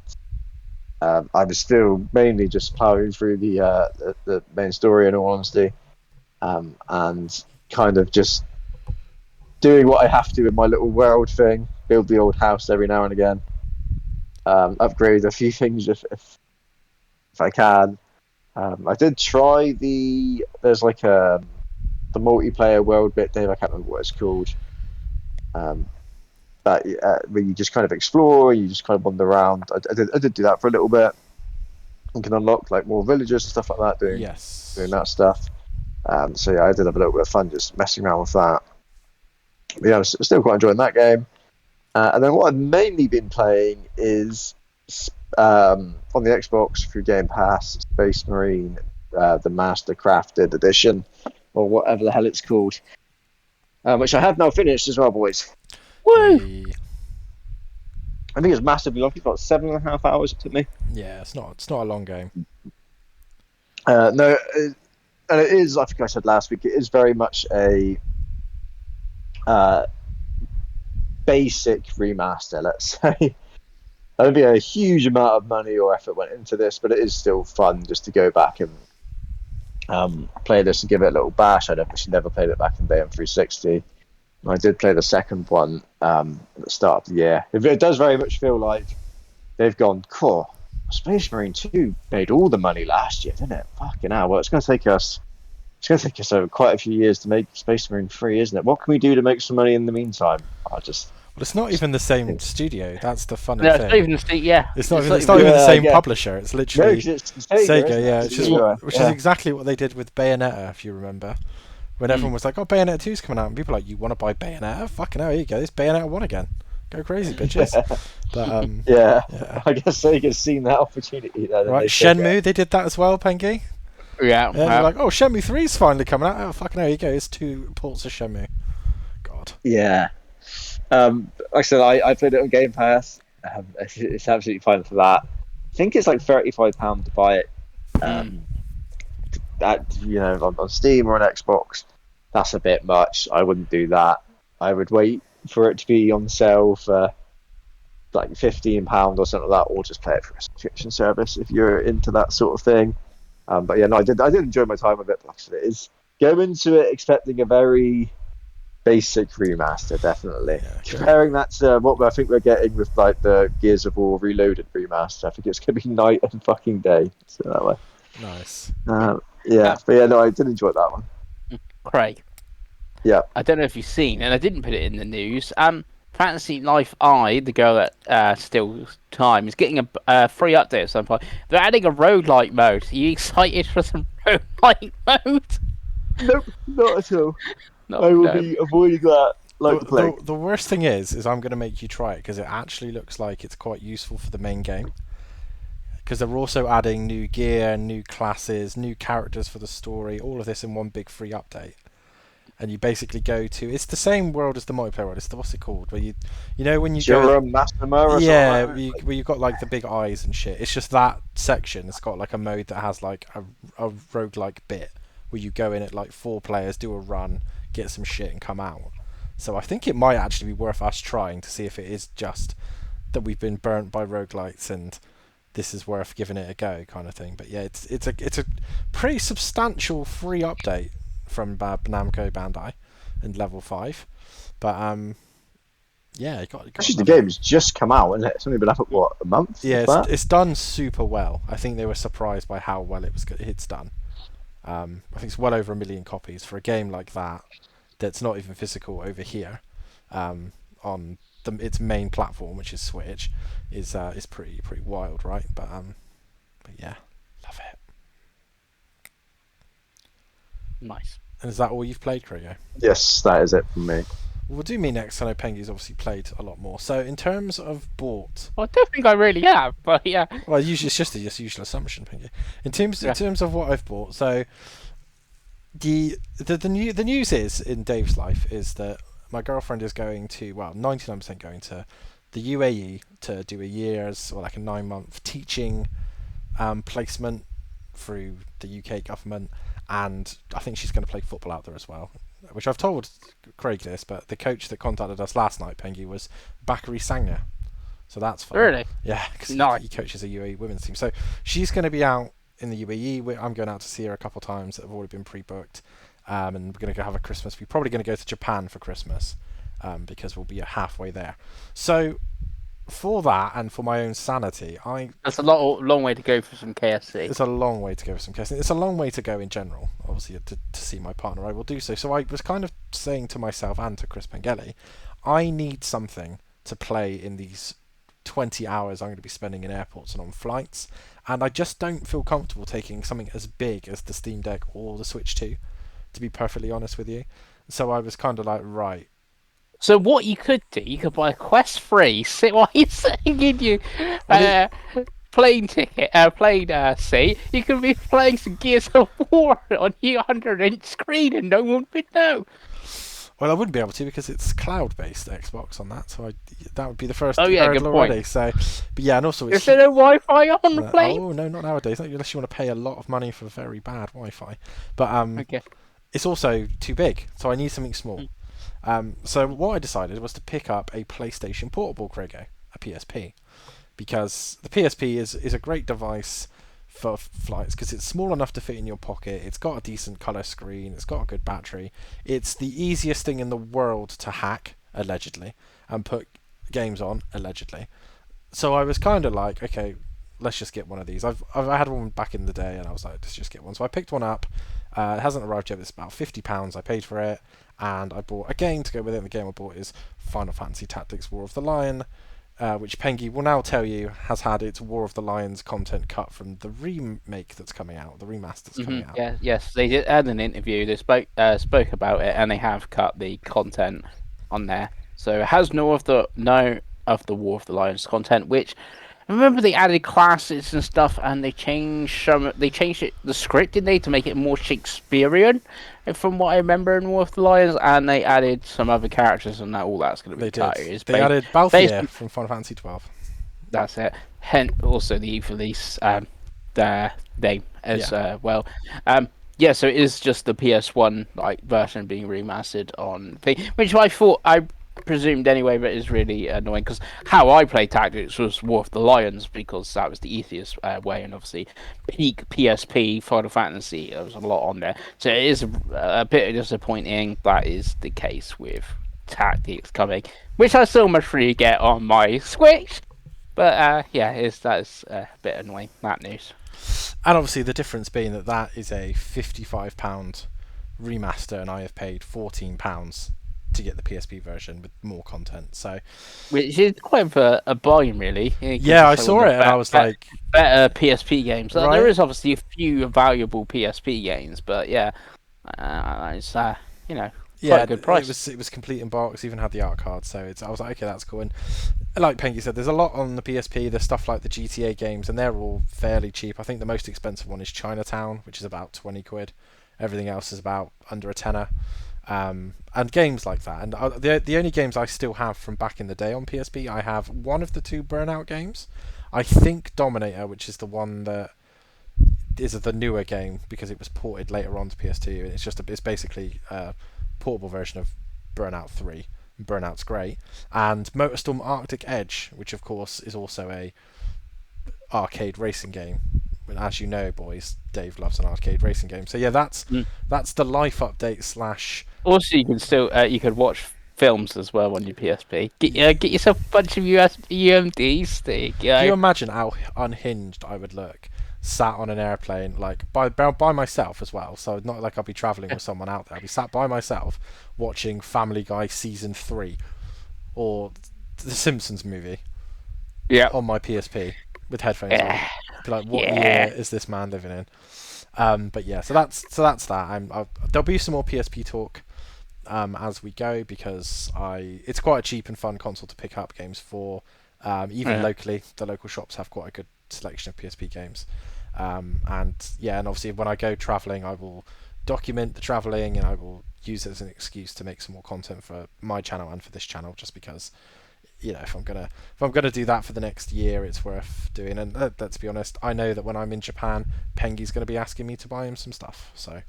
I was still mainly just plowing through the main story, in all honesty, and kind of just doing what I have to in my little world thing, build the old house every now and again, upgrade a few things if I can. I did try there's like the multiplayer world bit, Dave, I can't remember what it's called. But where you just kind of explore, you just kind of wander around. I did do that for a little bit. You can unlock like more villagers and stuff like that, doing that stuff. So yeah, I did have a little bit of fun just messing around with that. But yeah, I'm still quite enjoying that game. And then what I've mainly been playing is on the Xbox through Game Pass, Space Marine, the Master Crafted Edition, or whatever the hell it's called, which I have now finished as well, boys. Woo! I think it's massively long. It's about 7.5 hours it took me. Yeah, it's not a long game. No, and it is. I think I said last week. It is very much a basic remaster. Let's say. I don't think a huge amount of money or effort went into this, but it is still fun just to go back and play this and give it a little bash. I'd actually never played it back in the day on 360. I did play the second one at the start of the year. It does very much feel like they've gone, cool, Space Marine 2 made all the money last year, didn't it? Fucking hell. Well, it's going to take us over quite a few years to make Space Marine 3, isn't it? What can we do to make some money in the meantime? Well, it's not even the same studio. That's the funny thing. It's not even the same publisher. It's literally Sega. Yeah, which is exactly what they did with Bayonetta, if you remember. When everyone was like, "Oh, Bayonetta 2's coming out," and people were like, "You want to buy Bayonetta? Fucking hell, here you go. This Bayonetta 1 again. Go crazy, bitches." But yeah, I guess Sega's seen that opportunity there. Right, Shenmue, they did that as well, Pengi. Yeah. They're like, "Oh, Shenmue 3's finally coming out. Oh, fucking hell, here you go. It's 2 ports of Shenmue." God. Yeah. Like I said, I played it on Game Pass. It's absolutely fine for that. I think it's like £35 to buy it. On Steam or on Xbox, that's a bit much. I wouldn't do that. I would wait for it to be on sale for like £15 or something like that, or just play it for a subscription service if you're into that sort of thing. But yeah, no, I did enjoy my time with it. Like I said, go into it expecting a very basic remaster, definitely. Yeah, Comparing that to what I think we're getting with like the Gears of War Reloaded remaster, I think it's gonna be night and fucking day. So that way. nice. Yeah, but yeah, no, I did enjoy that one. Craig, Yeah. I don't know if you've seen, and I didn't put it in the news. Fantasy Life I, the girl that steals time, is getting a free update at some point. They're adding a roguelike mode. Are you excited for some roguelike mode? Nope, not at all. No, I will no. be avoiding that like the plague. The worst thing is I'm going to make you try it because it actually looks like it's quite useful for the main game. Because they're also adding new gear, new classes, new characters for the story, all of this in one big free update. And you basically go to, it's the same world as the multiplayer world. It's what's it called? Where you know when you go, Massima or yeah, something like where you've got like the big eyes and shit. It's just that section. It's got like a mode that has like a roguelike bit where you go in at like 4 players, do a run, get some shit, and come out. So I think it might actually be worth us trying to see if it is just that we've been burnt by roguelites and this is worth giving it a go, kind of thing. But yeah, it's a pretty substantial free update from Namco Bandai and Level 5. But yeah, you got Actually, the game's just come out, and it's only been up at what, a month? Yeah, it's done super well. I think they were surprised by how well it's done. I think it's well over 1 million copies for a game like that. That's not even physical over here, on its main platform, which is Switch, is pretty wild, right? But yeah, love it. Nice. And is that all you've played, Creo? Yes, that is it for me. We'll do me next. I know Pengi's obviously played a lot more. So in terms of bought, Well, I don't think I really have, but yeah. well, usually it's just a usual assumption, Pengi. In terms of what I've bought, so the news is in Dave's life is that my girlfriend is going to 99% going to the UAE to do a year's or like a 9-month teaching placement through the UK government, and I think she's going to play football out there as well. Which I've told Craig this, but the coach that contacted us last night, Pengi, was Bakary Sagna. So that's fun. Really? Yeah, because Nice. he coaches a UAE women's team. So she's going to be out in the UAE. I'm going out to see her a couple of times that have already been pre-booked. And we're going to go have a Christmas. We're probably going to go to Japan for Christmas because we'll be halfway there. So for that and for my own sanity, That's a long way to go for some KFC. it's a long way to go for some casting. It's a long way to go in general, obviously, to see my partner. I will do so. So I was kind of saying to myself and to Chris Pengelly, I need something to play in these 20 hours I'm going to be spending in airports and on flights. And I just don't feel comfortable taking something as big as the Steam Deck or the Switch 2, to be perfectly honest with you. So I was kind of like, right. So what you could do, you could buy a Quest 3, sit while you're sitting in your plane ticket, seat. You could be playing some Gears of War on your 100-inch screen and no one would know. Well, I wouldn't be able to because it's cloud-based Xbox on that, so that would be the first Oh yeah, hurdle good already. point. So, but yeah, and also Is there no Wi-Fi on the plane? oh no, not nowadays. Not unless you want to pay a lot of money for very bad Wi-Fi. But Okay. it's also too big, so I need something small. So what I decided was to pick up a PlayStation Portable, Grego, a PSP, because the PSP is a great device for flights because it's small enough to fit in your pocket. It's got a decent color screen. It's got a good battery. It's the easiest thing in the world to hack, allegedly, and put games on, allegedly. So I was kind of like, okay, let's just get one of these. I had one back in the day, and I was like, let's just get one. So I picked one up. It hasn't arrived yet. It's about £50. I paid for it, and I bought a game to go with it. And the game I bought is Final Fantasy Tactics: War of the Lion, which Pengi will now tell you has had its War of the Lions content cut from the remake that's coming out, the remaster that's coming out. Yeah, yes, they did add an interview. They spoke about it, and they have cut the content on there. So it has no of the War of the Lions content, which I remember they added classes and stuff, and they changed the script, didn't they, to make it more Shakespearean, from what I remember in War of the Lions, and they added some other characters, and all that's going to be cut. They added Balthier from Final Fantasy 12. That's it. Hence, also the release their name as well. Yeah, so it is just the PS1 version being remastered on thing, which I thought presumed anyway, but it's really annoying because how I played Tactics was War of the Lions because that was the easiest way, and obviously peak PSP Final Fantasy, there was a lot on there, so it is a bit disappointing that is the case with Tactics coming, which I still much free get on my Switch. But yeah, that's a bit annoying, that news. And obviously the difference being that is a £55 remaster, and I have paid £14 to get the PSP version with more content. So, which is quite a bargain, really. Yeah, I saw it, and I was like, better PSP games. Right? There is obviously a few valuable PSP games, but yeah, it's quite a good price. It was complete in box, even had the art card. So I was like, okay, that's cool. And like Pengi said, there's a lot on the PSP. There's stuff like the GTA games, and they're all fairly cheap. I think the most expensive one is Chinatown, which is about 20 quid. Everything else is about under a tenner. And games like that. And the only games I still have from back in the day on PSP, I have one of the two Burnout games. I think Dominator, which is the one that is the newer game because it was ported later on to PS2. It's basically a portable version of Burnout 3. Burnout's great. And MotorStorm Arctic Edge, which of course is also a arcade racing game. And as you know, boys, Dave loves an arcade racing game. So yeah, that's the life update / Also, you can still you could watch films as well on your PSP. Get yourself a bunch of UMD stick. Can you imagine how unhinged I would look, sat on an airplane, like by myself as well? So not like I'll be travelling with someone out there. I'll be sat by myself watching Family Guy season 3 or the Simpsons movie. Yeah. On my PSP with headphones on. Be like, what year is this man living in? But yeah, so that's that. There'll be some more PSP talk as we go because it's quite a cheap and fun console to pick up games for. Even locally, the local shops have quite a good selection of PSP games. And obviously when I go travelling, I will document the travelling and I will use it as an excuse to make some more content for my channel and for this channel, just because. If I'm gonna do that for the next year, it's worth doing. And let's be honest, I know that when I'm in Japan, Pengi's going to be asking me to buy him some stuff. So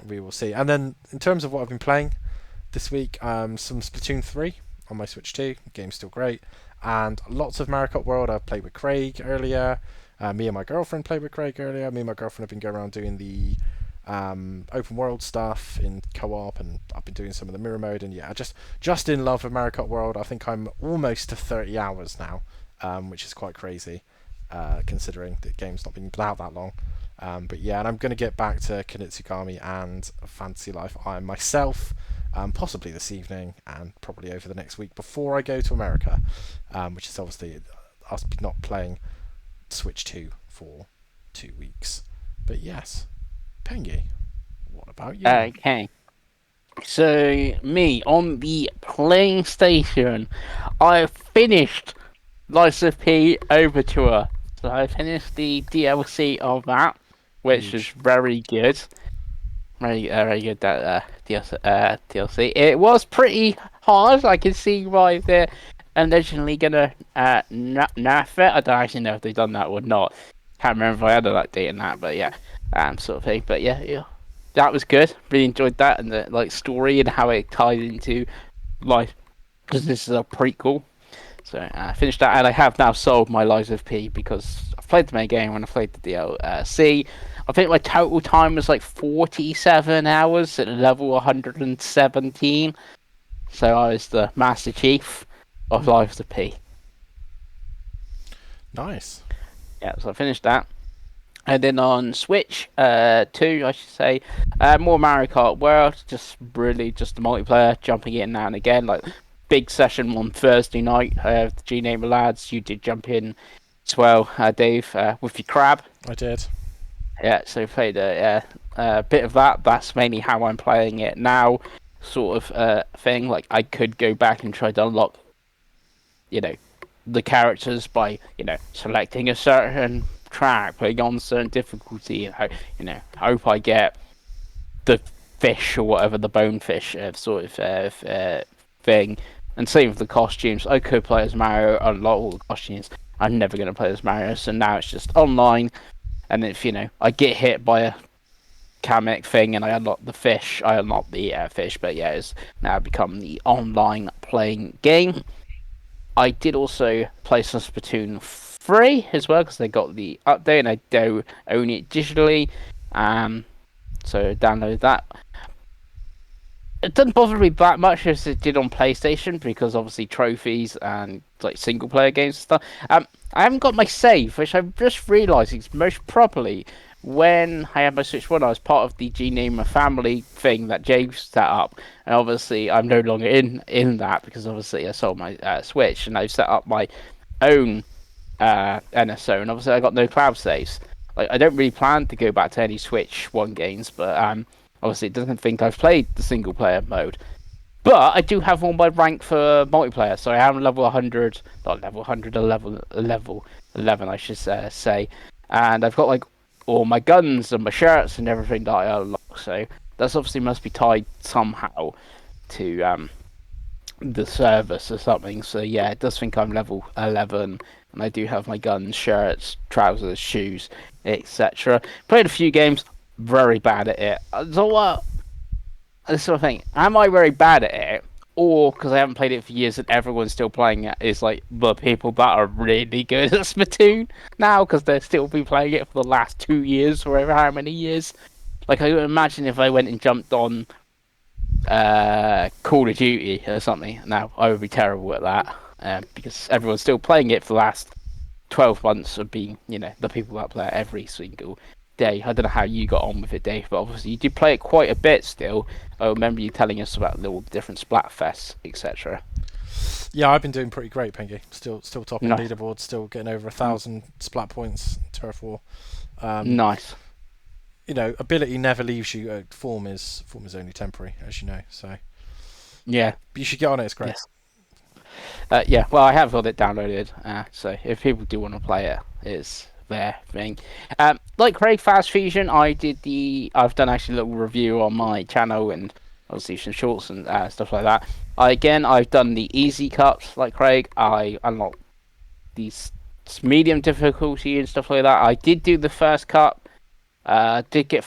we will see. And then in terms of what I've been playing this week, some Splatoon 3 on my Switch 2. Game's still great, and lots of Mario Kart World. I played with Craig earlier. Me and my girlfriend played with Craig earlier. Me and my girlfriend have been going around doing the open world stuff in co-op, and I've been doing some of the mirror mode, and just in love with Mario Kart World. I think I'm almost to 30 hours now, which is quite crazy considering the game's not been out that long. But yeah, and I'm going to get back to Kunitsugami and Fantasy Life I myself, possibly this evening and probably over the next week before I go to America, which is obviously us not playing Switch 2 for 2 weeks. But yes, Pengi, what about you? Okay. So, me, on the PlayStation, I finished Lies of P Overture. So I finished the DLC of that, which was very good. Very good, that DLC. It was pretty hard. I can see why they're originally going to nerf it. I don't actually know if they've done that or not. Can't remember if I had an update in that, but yeah. Sort of thing. But yeah, that was good. Really enjoyed that, and the story and how it ties into life, because this is a prequel. So I finished that, and I have now sold my Lies of P because I've played the main game and I played the DLC. I think my total time was like 47 hours at level 117. So I was the Master Chief of Lies of P. Nice. Yeah, so I finished that. And then on Switch 2, I should say, more Mario Kart World, just the multiplayer, jumping in now and again. Like, big session on Thursday night, the G-Name lads, you did jump in as well, Dave, with your crab. I did. Yeah, so played a bit of that. That's mainly how I'm playing it now, sort of thing. Like, I could go back and try to unlock, the characters by, selecting a certain track, putting on certain difficulty, and hope I get the fish or whatever, the bonefish sort of thing. And same with the costumes. I could play as Mario, unlock all the costumes. I'm never going to play as Mario, so now it's just online. And if I get hit by a Kamek thing, and I unlocked the fish. I unlocked the fish, but yeah, it's now become the online playing game. I did also play some Splatoon 3 as well because they got the update, and I do own it digitally. So download that. It doesn't bother me that much as it did on PlayStation because obviously trophies and like single player games and stuff. I haven't got my save, which I'm just realising is most properly when I had my Switch One. I was part of the G Name a Family thing that James set up, and obviously I'm no longer in that because obviously I sold my Switch and I've set up my own NSO, and obviously I got no cloud saves. Like I don't really plan to go back to any Switch One games, but obviously it doesn't think I've played the single player mode. But I do have all my rank for multiplayer, so I am level 100, not level 100, a level 11, I should say, and I've got like all my guns and my shirts and everything that I unlock. So that's obviously must be tied somehow to the service or something. So yeah, it does think I'm level 11, and I do have my guns, shirts, trousers, shoes, etc. Played a few games, very bad at it. So what? This sort of thing. Am I very bad at it, or because I haven't played it for years and everyone's still playing it, is like the people that are really good at Splatoon now because they've still been playing it for the last 2 years or ever how many years? Like I would imagine if I went and jumped on Call of Duty or something. Now I would be terrible at that because everyone's still playing it for the last 12 months of being, the people that play it every single day. I don't know how you got on with it, Dave, but obviously you did play it quite a bit still. I remember you telling us about little different Splatfests, etc. Yeah, I've been doing pretty great, Pengi. Still topping Nice. leaderboards, still getting over 1,000 splat points, Turf War. Nice. Ability never leaves you. Form is only temporary, as you know. So Yeah. you should get on it. It's great. Yes. Yeah. Well, I have got it downloaded. So if people do want to play it, it's their thing. Like Craig Fast Fusion, I've done actually a little review on my channel and obviously some shorts and stuff like that. I've done the easy cups like Craig. I unlocked these medium difficulty and stuff like that. I did do the first cup. Did get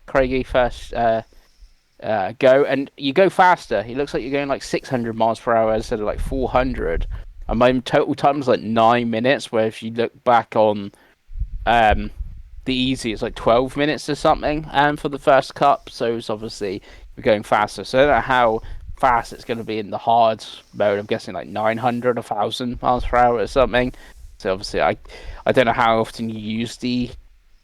Craigie first go, and you go faster. It looks like you're going like 600 miles per hour instead of like 400. And my total time was like 9 minutes. Where if you look back on the easy, it's like 12 minutes or something. And for the first cup, so it's obviously we're going faster. So I don't know how fast it's going to be in the hard mode. I'm guessing like 900, 1,000 miles per hour or something. So obviously I don't know how often you use the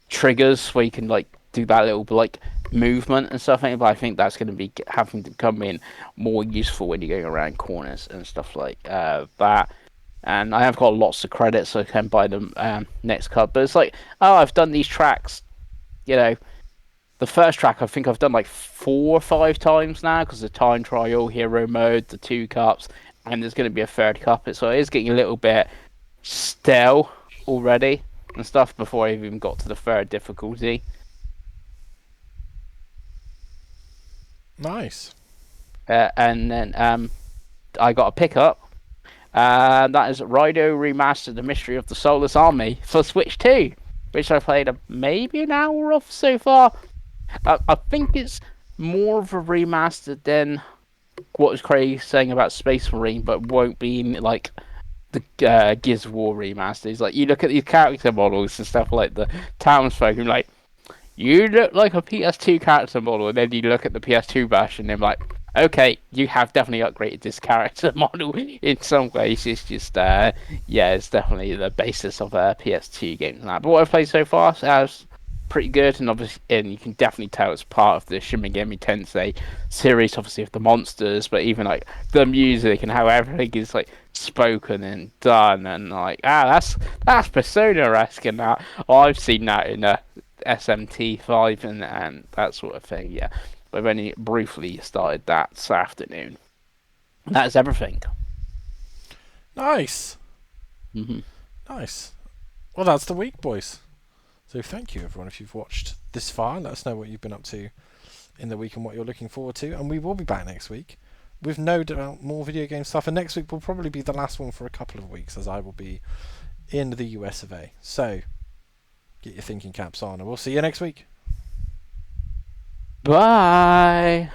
triggers where you can like do that little like movement and stuff, but I think that's going to be having to come in more useful when you're going around corners and stuff like that. And I have got lots of credits, so I can buy them next card. But it's like, oh, I've done these tracks. The first track I think I've done like 4 or 5 times now because the time trial, hero mode, the 2 cups, and there's going to be a third cup. So it is getting a little bit stale already and stuff before I even got to the third difficulty. Nice. And then I got a pickup. That is Rido Remastered: The Mystery of the Soulless Army for Switch 2, which I played maybe an hour of so far. I think it's more of a remastered than what was Craig saying about Space Marine, but won't be like the Gears of War remasters. Like you look at these character models and stuff like the townsfolk, and like you look like a PS2 character model, and then you look at the PS2 version, and I'm like, okay, you have definitely upgraded this character model in some ways. It's just it's definitely the basis of a PS2 game. But what I've played so far is pretty good, and obviously, and you can definitely tell it's part of the Shin Megami Tensei series, obviously of the monsters, but even like the music and how everything is like spoken and done, and like that's Persona-esque, and that I've seen that in SMT5 and that sort of thing. Yeah, but I've only briefly started that this afternoon. That's everything. Nice. Mm-hmm. Nice. Well, that's the week, boys. So thank you, everyone, if you've watched this far. Let us know what you've been up to in the week and what you're looking forward to. And we will be back next week with no doubt more video game stuff. And next week will probably be the last one for a couple of weeks, as I will be in the US of A. So get your thinking caps on, and we'll see you next week. Bye.